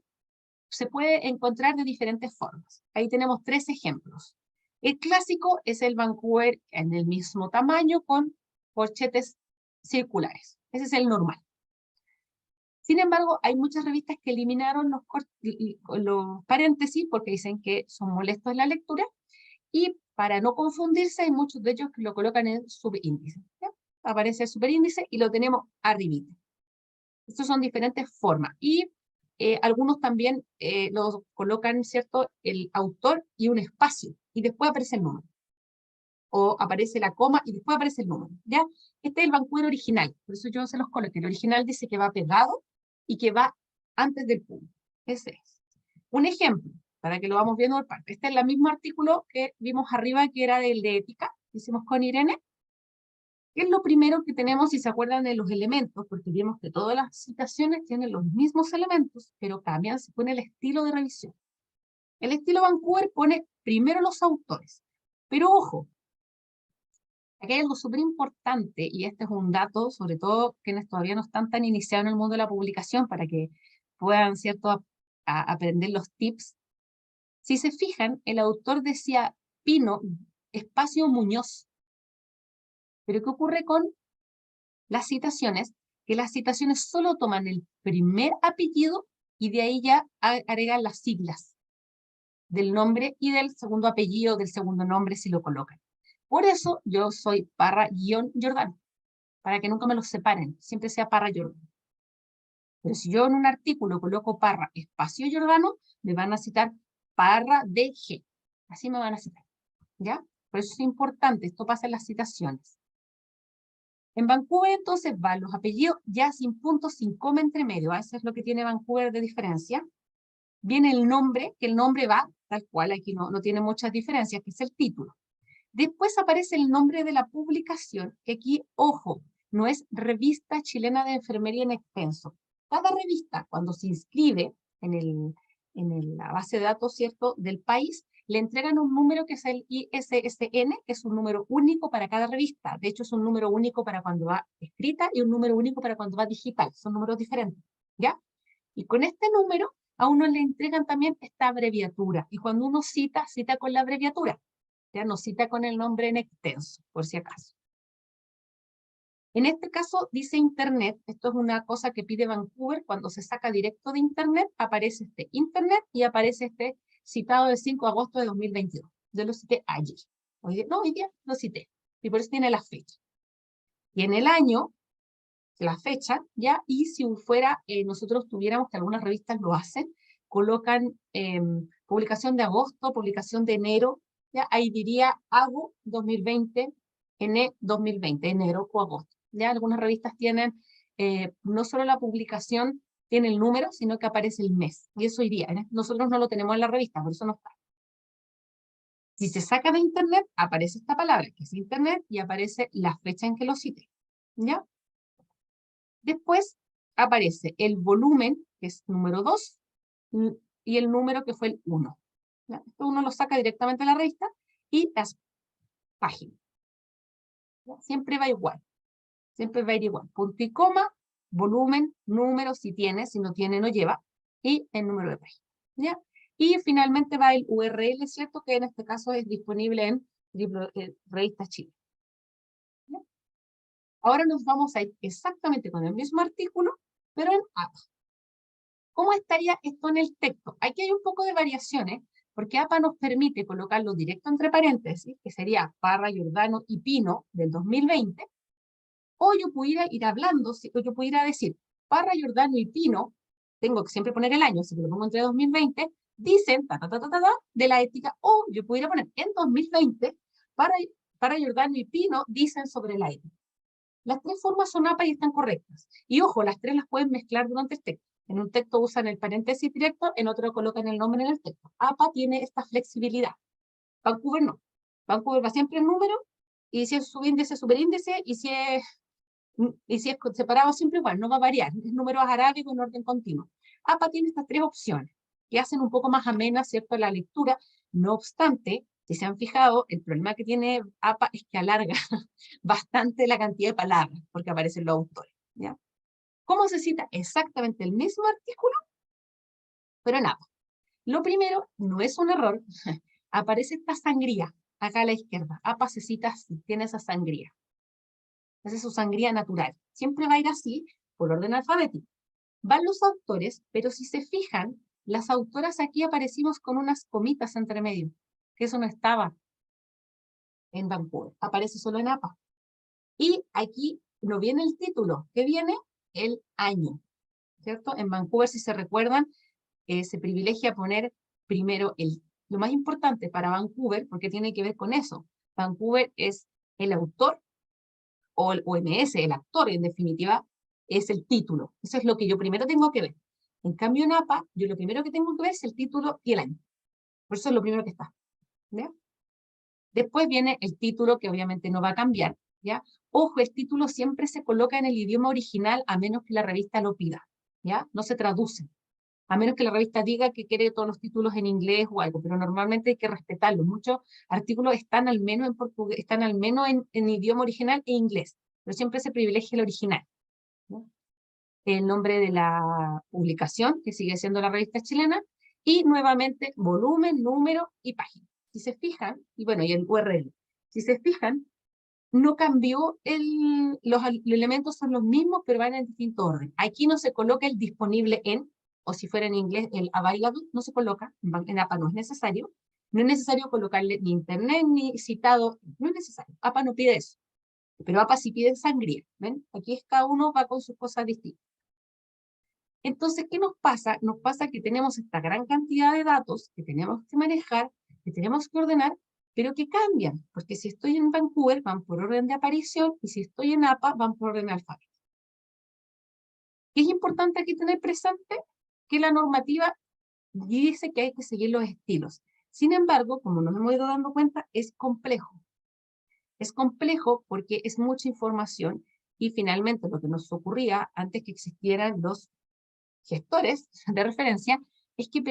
se puede encontrar de diferentes formas. Ahí tenemos 3 ejemplos. El clásico es el Vancouver en el mismo tamaño con corchetes circulares. Ese es el normal. Sin embargo, hay muchas revistas que eliminaron los paréntesis porque dicen que son molestos en la lectura, y para no confundirse, hay muchos de ellos que lo colocan en subíndice. ¿Ya? Aparece el superíndice y lo tenemos arribita. Estas son diferentes formas. Y algunos también los colocan, ¿cierto?, el autor y un espacio, y después aparece el número. O aparece la coma y después aparece el número, ¿ya? Este es el Vancouver original, por eso yo se los coloqué. El original dice que va pegado y que va antes del punto. Ese es. Un ejemplo, para que lo vamos viendo por parte. Este es el mismo artículo que vimos arriba, que era el de ética, que hicimos con Irene. ¿Qué es lo primero que tenemos, si se acuerdan de los elementos? Porque vimos que todas las citaciones tienen los mismos elementos, pero cambian según el estilo de revisión. El estilo Vancouver pone primero los autores. Pero ojo, aquí hay algo súper importante, y este es un dato, sobre todo quienes todavía no están tan iniciados en el mundo de la publicación, para que puedan, ¿cierto?, aprender los tips. Si se fijan, el autor decía Pino, espacio Muñoz. Pero ¿qué ocurre con las citaciones? Que las citaciones solo toman el primer apellido y de ahí ya agregan las siglas del nombre y del segundo apellido, del segundo nombre, si lo colocan. Por eso yo soy Parra-Giordano, para que nunca me los separen, siempre sea Parra-Giordano. Pero si yo en un artículo coloco Parra espacio Giordano, me van a citar Parra DG. Así me van a citar, ¿ya? Por eso es importante, esto pasa en las citaciones. En Vancouver entonces van los apellidos ya sin puntos, sin coma entre medio. Eso es lo que tiene Vancouver de diferencia. Viene el nombre, que el nombre va tal cual, aquí no tiene muchas diferencias, que es el título. Después aparece el nombre de la publicación, que aquí, ojo, no es Revista Chilena de Enfermería en extenso. Cada revista, cuando se inscribe en la base de datos, ¿cierto?, del país, le entregan un número que es el ISSN, que es un número único para cada revista. De hecho, es un número único para cuando va escrita y un número único para cuando va digital. Son números diferentes, ¿ya? Y con este número a uno le entregan también esta abreviatura. Y cuando uno cita, cita con la abreviatura. Ya no cita con el nombre en extenso, por si acaso. En este caso dice Internet. Esto es una cosa que pide Vancouver. Cuando se saca directo de Internet, aparece este Internet y aparece este citado del 5 de agosto de 2022. Yo lo cité ayer. Hoy día lo cité. Y por eso tiene la fecha. Y en el año, la fecha, ya, y si fuera, nosotros tuviéramos, que algunas revistas lo hacen, colocan publicación de agosto, publicación de enero, ya, ahí diría AGO 2020, ENE 2020, enero o agosto. Ya, algunas revistas tienen, no solo la publicación tiene el número, sino que aparece el mes, y eso iría. Nosotros no lo tenemos en la revista, por eso no está. Si se saca de Internet, aparece esta palabra, que es Internet, y aparece la fecha en que lo cite, ¿ya? Después aparece el volumen, que es número 2, y el número que fue el 1. ¿Ya? Esto uno lo saca directamente de la revista, y las páginas. ¿Ya? Siempre va igual. Siempre va a ir igual. Punto y coma, volumen, número, si tiene, si no tiene, no lleva, y el número de página. ¿Ya? Y finalmente va el URL, ¿cierto? Que en este caso es disponible en Revistas Chile. ¿Ya? Ahora nos vamos a ir exactamente con el mismo artículo, pero en APA. ¿Cómo estaría esto en el texto? Aquí hay un poco de variaciones, porque APA nos permite colocarlo directo entre paréntesis, que sería Parra, Giordano y Pino del 2020, o yo pudiera ir hablando, o yo pudiera decir Parra, Giordano y Pino, tengo que siempre poner el año, así que lo pongo entre 2020, dicen de la ética, o yo pudiera poner en 2020, Parra, Giordano y Pino dicen sobre la ética. Las tres formas son APA y están correctas. Y ojo, las tres las pueden mezclar durante el texto. En un texto usan el paréntesis directo, en otro colocan el nombre en el texto. APA tiene esta flexibilidad. Vancouver no. Vancouver va siempre en número, y si es subíndice, superíndice, y si es separado, siempre igual, no va a variar. Es número arábigo en orden continuo. APA tiene estas tres opciones, que hacen un poco más amena, ¿cierto?, la lectura. No obstante, si se han fijado, el problema que tiene APA es que alarga bastante la cantidad de palabras, porque aparecen los autores, ¿ya? ¿Cómo se cita exactamente el mismo artículo? Pero en APA. Lo primero, no es un error, aparece esta sangría, acá a la izquierda. APA se cita así, tiene esa sangría. Esa es su sangría natural. Siempre va a ir así, por orden alfabético. Van los autores, pero si se fijan, las autoras aquí aparecimos con unas comitas entre medio, que eso no estaba. en Vancouver, aparece solo en APA. Y aquí no viene el título, ¿qué viene? El año, ¿cierto? En Vancouver, si se recuerdan, se privilegia poner primero lo más importante para Vancouver, porque tiene que ver con eso. Vancouver es el autor, o el OMS, el actor, en definitiva, es el título. Eso es lo que yo primero tengo que ver. En cambio, en APA, yo lo primero que tengo que ver es el título y el año. Por eso es lo primero que está. ¿Ya? Después viene el título, que obviamente no va a cambiar. ¿Ya? Ojo, el título siempre se coloca en el idioma original, a menos que la revista lo pida. ¿Ya? No se traduce. A menos que la revista diga que quiere todos los títulos en inglés o algo, pero normalmente hay que respetarlo. Muchos artículos están al menos en portugués, están al menos en idioma original e inglés, pero siempre se privilegia el original, ¿no? El nombre de la publicación, que sigue siendo la revista chilena, y nuevamente volumen, número y página. Si se fijan, y bueno, y el URL, si se fijan, no cambió, los elementos son los mismos, pero van en distinto orden. Aquí no se coloca el disponible en, o si fuera en inglés, el available, no se coloca, en APA no es necesario. No es necesario colocarle ni internet, ni citado, no es necesario. APA no pide eso. Pero APA sí pide sangría, ¿ven? Aquí es cada uno va con sus cosas distintas. Entonces, ¿qué nos pasa? Nos pasa que tenemos esta gran cantidad de datos que tenemos que manejar, que tenemos que ordenar, pero que cambian, porque si estoy en Vancouver van por orden de aparición y si estoy en APA van por orden alfabético. ¿Qué es importante aquí tener presente? Que la normativa dice que hay que seguir los estilos. Sin embargo, como nos hemos ido dando cuenta, es complejo. Es complejo porque es mucha información y finalmente lo que nos ocurría antes que existieran los gestores de referencia, es que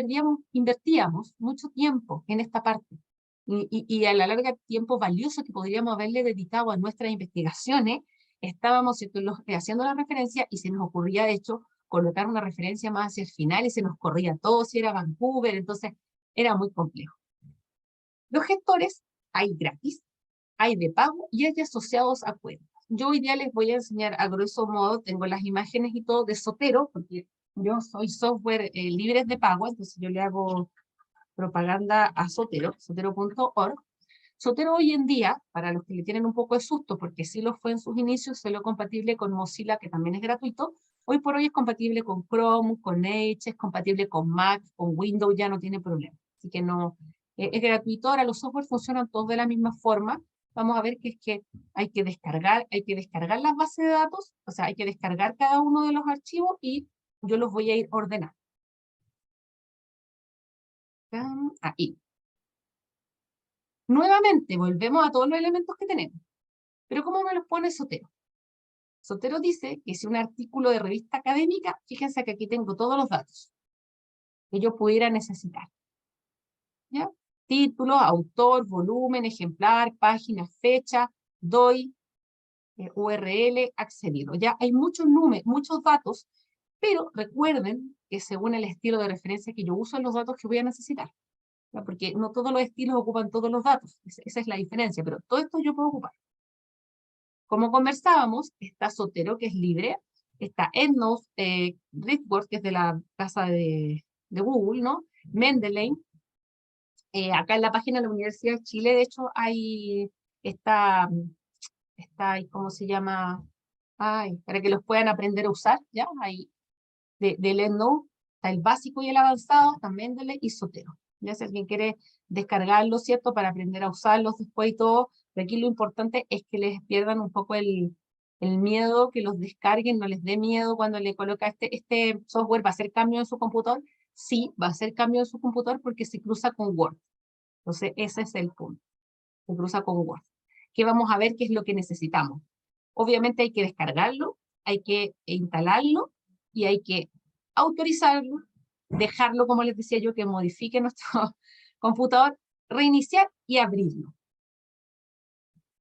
invertíamos mucho tiempo en esta parte. Y a la larga tiempo valioso que podríamos haberle dedicado a nuestras investigaciones, estábamos haciendo la referencia y se nos ocurría, de hecho, colocar una referencia más hacia el final y se nos corría todo si era Vancouver, entonces era muy complejo. Los gestores hay gratis, hay de pago y hay asociados a cuentas. Yo hoy día les voy a enseñar a grosso modo, tengo las imágenes y todo de Zotero, porque yo soy software libres de pago, entonces yo le hago propaganda a Zotero, zotero.org. Zotero hoy en día, para los que le tienen un poco de susto, porque sí lo fue en sus inicios, se lo compatible con Mozilla, que también es gratuito, hoy por hoy es compatible con Chrome, con Edge, es compatible con Mac, con Windows, ya no tiene problema. Así que no, es gratuito, ahora los software funcionan todos de la misma forma. Vamos a ver que es que hay que descargar las bases de datos, o sea, hay que descargar cada uno de los archivos y yo los voy a ir ordenando. Ahí. Nuevamente, volvemos a todos los elementos que tenemos. Pero ¿cómo me los pone Zotero? Zotero dice que si un artículo de revista académica, fíjense que aquí tengo todos los datos que yo pudiera necesitar. ¿Ya? Título, autor, volumen, ejemplar, página, fecha, doy, URL, accedido. Ya hay muchos números, muchos datos, pero recuerden que según el estilo de referencia que yo uso, los datos que voy a necesitar. ¿Ya? Porque no todos los estilos ocupan todos los datos. Esa es la diferencia, pero todo esto yo puedo ocupar. Como conversábamos, está Zotero, que es libre, está EndNote, Driftwood, que es de la casa de Google, ¿no? Mendeley. Acá en la página de la Universidad de Chile, de hecho, está, ¿cómo se llama? Para que los puedan aprender a usar, ¿ya? Ahí, del EndNote, está el básico y el avanzado, está Mendeley y Zotero. Ya si alguien quiere descargarlo, ¿cierto? Para aprender a usarlos después y todo, pero aquí lo importante es que les pierdan un poco el miedo, que los descarguen, no les dé miedo cuando le coloca este software, ¿va a hacer cambio en su computador? Sí, va a hacer cambio en su computador porque se cruza con Word. Entonces, ese es el punto. Se cruza con Word. ¿Qué vamos a ver qué es lo que necesitamos? Obviamente hay que descargarlo, hay que instalarlo y hay que autorizarlo, dejarlo, como les decía yo, que modifique nuestro computador, reiniciar y abrirlo.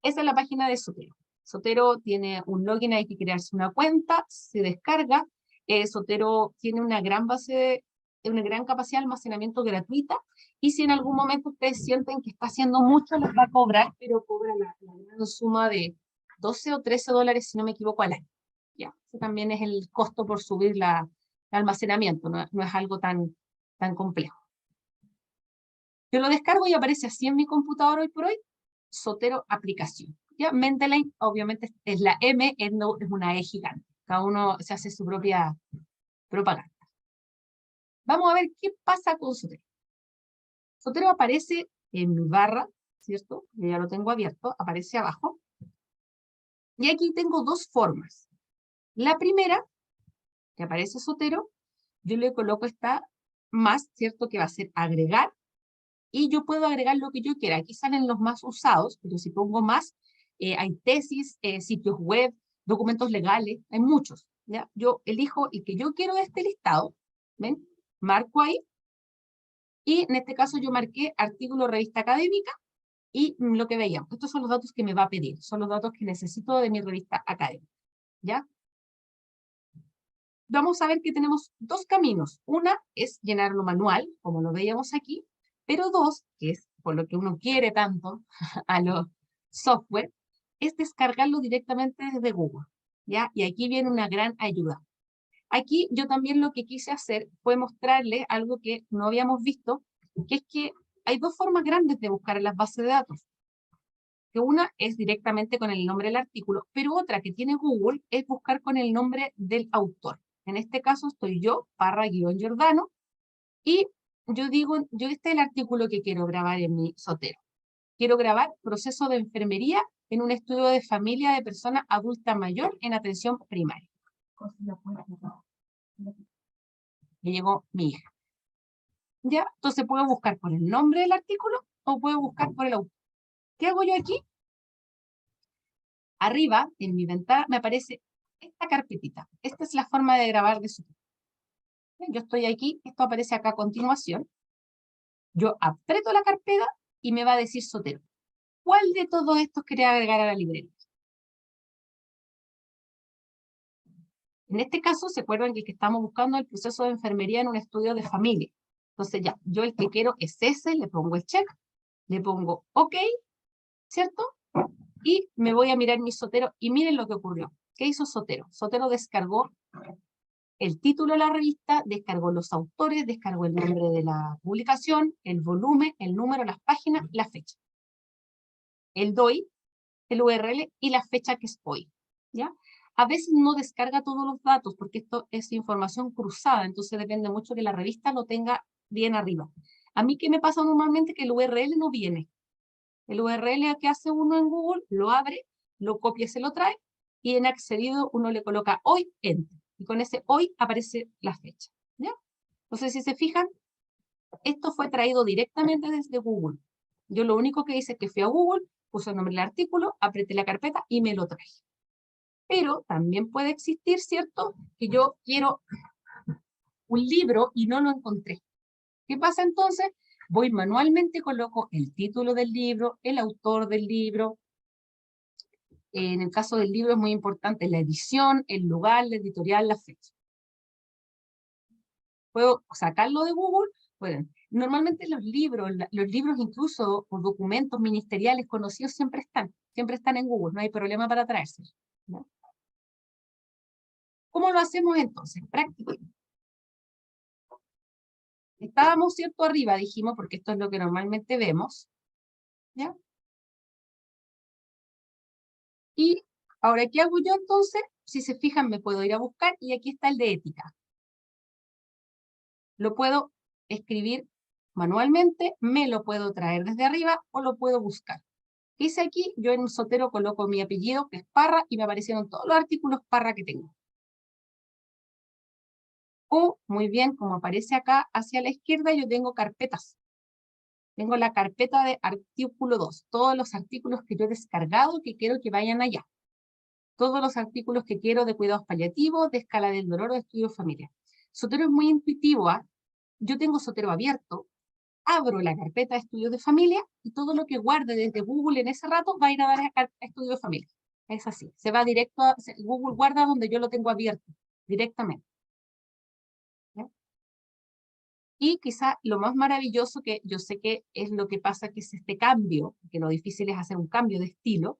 Esa es la página de Zotero. Zotero tiene un login, hay que crearse una cuenta, se descarga. Zotero tiene una gran capacidad de almacenamiento gratuita, y si en algún momento ustedes sienten que está haciendo mucho, les va a cobrar, pero cobra la gran suma de 12 o 13 dólares, si no me equivoco, al año. Ya, ese también es el costo por subir el almacenamiento, no es algo tan complejo. Yo lo descargo y aparece así en mi computador hoy por hoy. Sotero aplicación. ¿Ya? Mendeley, obviamente, es la M, es una E gigante. Cada uno se hace su propia propaganda. Vamos a ver qué pasa con Sotero. Sotero aparece en mi barra, ¿cierto? Yo ya lo tengo abierto, aparece abajo. Y aquí tengo dos formas. La primera, que aparece Sotero, yo le coloco esta más, ¿cierto? Que va a ser agregar. Y yo puedo agregar lo que yo quiera. Aquí salen los más usados, pero si pongo más, hay tesis, sitios web, documentos legales, hay muchos. ¿Ya? Yo elijo el que yo quiero de este listado, ¿ven? Marco ahí, y en este caso yo marqué artículo revista académica, y lo que veíamos, estos son los datos que me va a pedir, son los datos que necesito de mi revista académica, ¿ya? Vamos a ver que tenemos dos caminos. Una es llenarlo manual, como lo veíamos aquí, pero dos, que es por lo que uno quiere tanto a los software, es descargarlo directamente desde Google, ¿ya? Y aquí viene una gran ayuda. Aquí yo también lo que quise hacer fue mostrarles algo que no habíamos visto, que es que hay dos formas grandes de buscar en las bases de datos. Que una es directamente con el nombre del artículo, pero otra que tiene Google es buscar con el nombre del autor. En este caso estoy yo, Parra-Giordano, y yo digo, este es el artículo que quiero grabar en mi Sotero. Quiero grabar proceso de enfermería en un estudio de familia de persona adulta mayor en atención primaria. Me llegó mi hija. ¿Ya? Entonces puedo buscar por el nombre del artículo o puedo buscar por el autor. ¿Qué hago yo aquí? Arriba, en mi ventana, me aparece esta carpetita. Esta es la forma de grabar de Sotero. Yo estoy aquí, esto aparece acá a continuación. Yo aprieto la carpeta y me va a decir Sotero. ¿Cuál de todos estos quería agregar a la librería? En este caso, ¿se acuerdan que el que estamos buscando el proceso de enfermería en un estudio de familia? Entonces ya, yo el que quiero es ese, le pongo el check, le pongo OK, ¿cierto? Y me voy a mirar mi Sotero y miren lo que ocurrió. ¿Qué hizo Sotero? Sotero descargó el título de la revista, descargó los autores, descargó el nombre de la publicación, el volumen, el número, las páginas, la fecha. El DOI, el URL y la fecha que es hoy, ¿ya? A veces no descarga todos los datos porque esto es información cruzada, entonces depende mucho que la revista lo tenga bien arriba. A mí, ¿qué me pasa normalmente? Que el URL no viene. El URL que hace uno en Google, lo abre, lo copia y se lo trae, y en accedido uno le coloca hoy, enter. Y con ese hoy aparece la fecha, ¿ya? Entonces, si se fijan, esto fue traído directamente desde Google. Yo lo único que hice es que fui a Google, puse el nombre del artículo, apreté la carpeta y me lo traje. Pero también puede existir, ¿cierto? Que yo quiero un libro y no lo encontré. ¿Qué pasa entonces? Voy manualmente, coloco el título del libro, el autor del libro. En el caso del libro es muy importante la edición, el lugar, la editorial, la fecha. Puedo sacarlo de Google. Bueno, normalmente los libros incluso o documentos ministeriales conocidos siempre están en Google, no hay problema para traérselos, ¿no? ¿Cómo lo hacemos entonces? Práctica. Estábamos, ¿cierto? Arriba, dijimos, porque esto es lo que normalmente vemos, ¿ya? Y ahora, ¿qué hago yo entonces? Si se fijan, me puedo ir a buscar y aquí está el de ética. Lo puedo escribir manualmente, me lo puedo traer desde arriba o lo puedo buscar. ¿Qué hice aquí? Yo en Sotero coloco mi apellido, que es Parra, y me aparecieron todos los artículos Parra que tengo. O, muy bien, como aparece acá hacia la izquierda, yo tengo carpetas. Tengo la carpeta de artículo 2, todos los artículos que yo he descargado que quiero que vayan allá. Todos los artículos que quiero de cuidados paliativos, de escala del dolor o de estudio familiar. Sotero es muy intuitivo, ¿eh? Yo tengo Sotero abierto, abro la carpeta de estudios de familia y todo lo que guarde desde Google en ese rato va a ir a dar a estudios de familia. Es así, se va directo a Google, guarda donde yo lo tengo abierto, directamente. ¿Ya? Y quizá lo más maravilloso, que yo sé que es lo que pasa, que es este cambio, que lo difícil es hacer un cambio de estilo.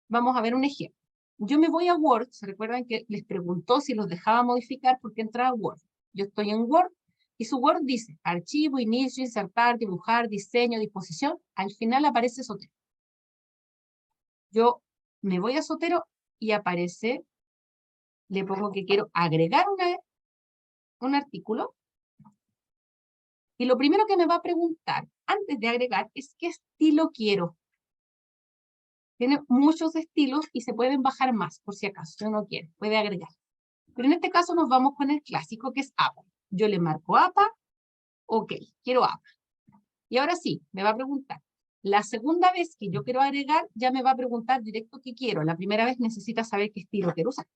Vamos a ver un ejemplo. Yo me voy a Word, ¿se recuerdan que les preguntó si los dejaba modificar porque entraba a Word? Yo estoy en Word y su Word dice archivo, inicio, insertar, dibujar, diseño, disposición. Al final aparece Sotero. Yo me voy a Zotero y aparece, le pongo que quiero agregar un artículo, y lo primero que me va a preguntar antes de agregar es qué estilo quiero. Tiene muchos estilos y se pueden bajar más, por si acaso, si uno quiere, puede agregar. Pero en este caso nos vamos con el clásico, que es APA. Yo le marco APA, ok, quiero APA. Y ahora sí, me va a preguntar. La segunda vez que yo quiero agregar, ya me va a preguntar directo qué quiero. La primera vez necesita saber qué estilo quiero usar.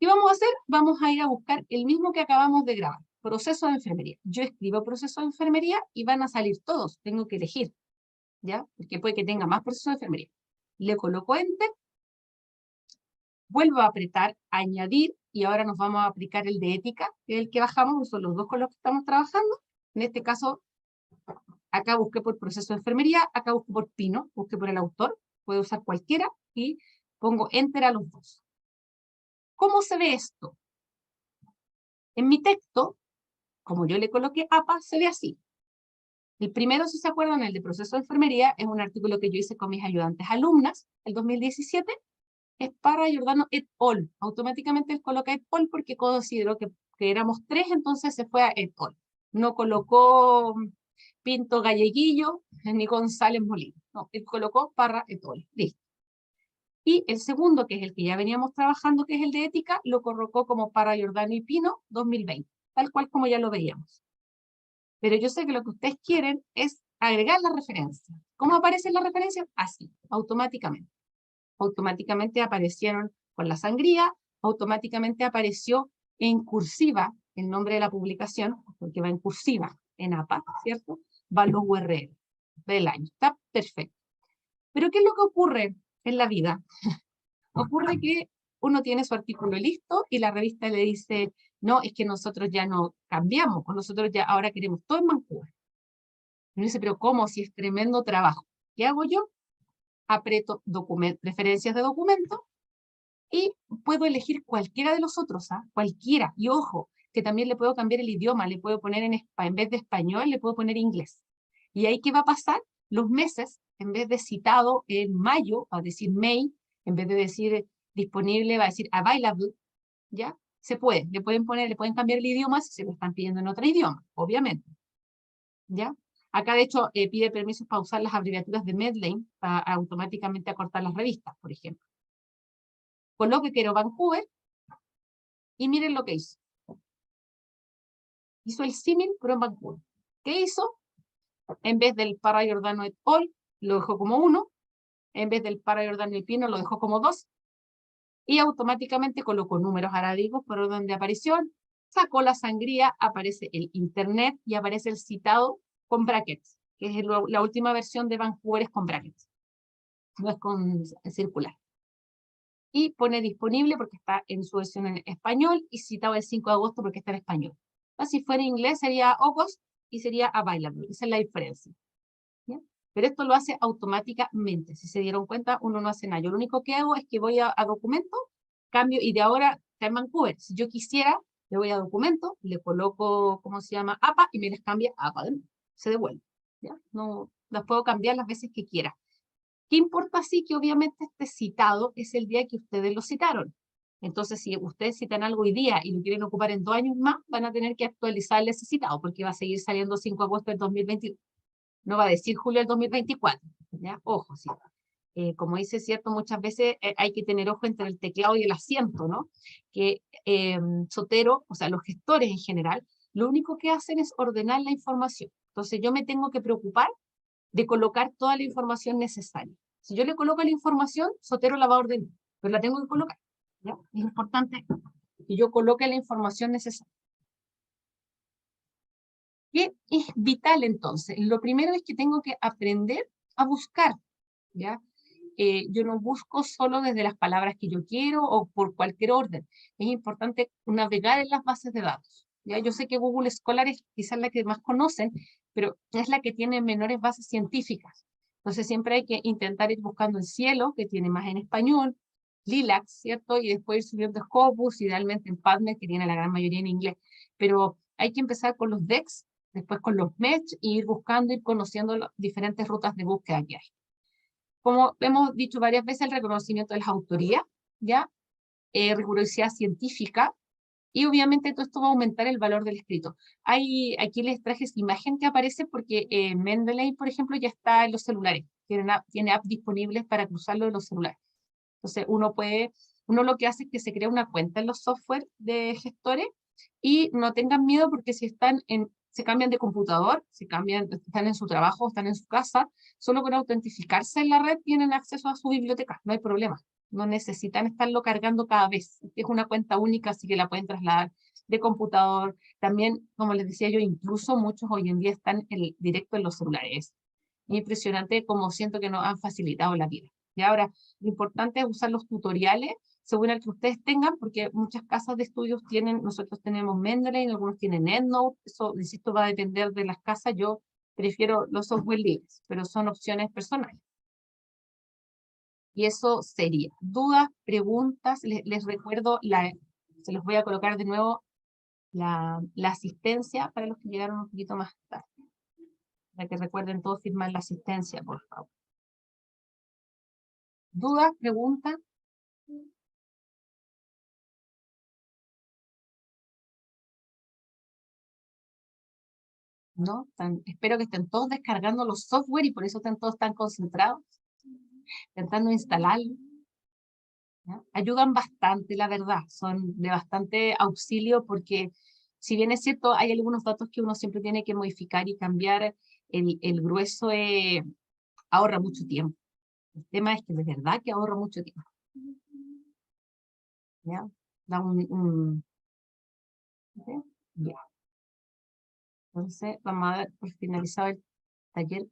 ¿Qué vamos a hacer? Vamos a ir a buscar el mismo que acabamos de grabar. Proceso de enfermería. Yo escribo proceso de enfermería y van a salir todos. Tengo que elegir, ¿ya? Porque puede que tenga más proceso de enfermería. Le coloco Enter. Vuelvo a apretar añadir y ahora nos vamos a aplicar el de ética, que es el que bajamos, son los dos con los que estamos trabajando. En este caso, acá busqué por proceso de enfermería, acá busqué por Pino, busqué por el autor, puedo usar cualquiera y pongo enter a los dos. ¿Cómo se ve esto? En mi texto, como yo le coloqué APA, se ve así. El primero, si se acuerdan, el de proceso de enfermería, es un artículo que yo hice con mis ayudantes alumnas, el 2017, es para Giordano et al. Automáticamente él coloca et al porque consideró que éramos 3, entonces se fue a et al. No colocó Pinto Galleguillo ni González Molina. No, él colocó Parra et al. Listo. Y el segundo, que es el que ya veníamos trabajando, que es el de ética, lo colocó como Parra, Giordano y Pino 2020, tal cual como ya lo veíamos. Pero yo sé que lo que ustedes quieren es agregar la referencia. ¿Cómo aparece la referencia? Así, automáticamente. Automáticamente aparecieron con la sangría, automáticamente apareció en cursiva el nombre de la publicación, porque va en cursiva, en APA, ¿cierto? Van los URL del año. Está perfecto. Pero ¿qué es lo que ocurre en la vida? Ocurre que uno tiene su artículo listo y la revista le dice, no, es que nosotros ya no cambiamos, nosotros ya ahora queremos todo en Vancouver. Y uno dice, pero ¿cómo? Si es tremendo trabajo. ¿Qué hago yo? Aprieto preferencias de documento y puedo elegir cualquiera de los otros, ¿ah? Cualquiera. Y ojo, que también le puedo cambiar el idioma, le puedo poner en vez de español, le puedo poner inglés. Y ahí, ¿qué va a pasar? Los meses, en vez de citado en mayo, va a decir May, en vez de decir disponible, va a decir available, ¿ya? Se puede, le pueden cambiar el idioma si se lo están pidiendo en otro idioma, obviamente, ¿ya? Acá, de hecho, pide permisos para usar las abreviaturas de Medlane para automáticamente acortar las revistas, por ejemplo. Coloque quiero Vancouver y miren lo que hizo. Hizo el símil, pero en Vancouver. ¿Qué hizo? En vez del para Giordano et al, lo dejó como 1. En vez del para Giordano y Pino, lo dejó como 2. Y automáticamente colocó números arábigos por orden de aparición. Sacó la sangría, aparece el internet y aparece el citado con brackets, que es la última versión de Vancouver es con brackets. No es con circular. Y pone disponible porque está en su versión en español y citado el 5 de agosto porque está en español. Si fuera en inglés sería August y sería available. Esa es la diferencia. ¿Ya? Pero esto lo hace automáticamente. Si se dieron cuenta, uno no hace nada. Yo lo único que hago es que voy a documento, cambio y de ahora está en Vancouver. Si yo quisiera, le voy a documento, le coloco, ¿cómo se llama? APA y me les cambia APA. Se devuelve. ¿Ya? No, las puedo cambiar las veces que quiera. ¿Qué importa? Sí, que obviamente este citado es el día que ustedes lo citaron. Entonces, si ustedes citan algo hoy día y lo quieren ocupar en 2 años más, van a tener que actualizar ese citado, porque va a seguir saliendo 5 de agosto del 2021. No va a decir julio del 2024. ¿Ya? Ojo, sí. Como dice, cierto, muchas veces hay que tener ojo entre el teclado y el asiento, ¿no? Que Zotero, o sea, los gestores en general, lo único que hacen es ordenar la información. Entonces, yo me tengo que preocupar de colocar toda la información necesaria. Si yo le coloco la información, Zotero la va a ordenar, pero la tengo que colocar. ¿Ya? Es importante que yo coloque la información necesaria. ¿Qué es vital entonces? Lo primero es que tengo que aprender a buscar, ¿ya? Yo no busco solo desde las palabras que yo quiero o por cualquier orden. Es importante navegar en las bases de datos. ¿Ya? Yo sé que Google Scholar es quizás la que más conocen, pero es la que tiene menores bases científicas. Entonces siempre hay que intentar ir buscando en Cielo, que tiene más en español, Lilac, ¿cierto? Y después ir subiendo Scopus, idealmente en PubMed, que tiene la gran mayoría en inglés. Pero hay que empezar con los DEX, después con los MESH, e ir buscando, ir conociendo las diferentes rutas de búsqueda que hay. como hemos dicho varias veces, el reconocimiento de las autorías, ¿ya? Rigurosidad científica, y obviamente todo esto va a aumentar el valor del escrito. Aquí les traje esta imagen que aparece porque Mendeley, por ejemplo, ya está en los celulares. Tiene apps disponibles para cruzarlo en los celulares. Entonces uno lo que hace es que se crea una cuenta en los software de gestores y no tengan miedo porque si se cambian de computador, están en su trabajo, están en su casa, solo con autentificarse en la red tienen acceso a su biblioteca, no hay problema. No necesitan estarlo cargando cada vez. Es una cuenta única, así que la pueden trasladar de computador. También, como les decía yo, incluso muchos hoy en día están directo en los celulares. Es impresionante cómo siento que nos han facilitado la vida. Y ahora, lo importante es usar los tutoriales según el que ustedes tengan, porque muchas casas de estudios nosotros tenemos Mendeley, algunos tienen EndNote, eso, insisto, va a depender de las casas. Yo prefiero los software libres, pero son opciones personales. Y eso sería. Dudas, preguntas, les recuerdo, se los voy a colocar de nuevo la asistencia para los que llegaron un poquito más tarde. Para que recuerden todos firmar la asistencia, por favor. ¿Dudas, preguntas? ¿No? Espero que estén todos descargando los software y por eso estén todos tan concentrados, intentando instalarlo. ¿Ya? Ayudan bastante, la verdad, son de bastante auxilio porque si bien es cierto, hay algunos datos que uno siempre tiene que modificar y cambiar, el grueso ahorra mucho tiempo. El tema es que de verdad que ahorra mucho tiempo. ¿Ya? Da ¿okay? Ya. Entonces, vamos a dar por finalizado el taller.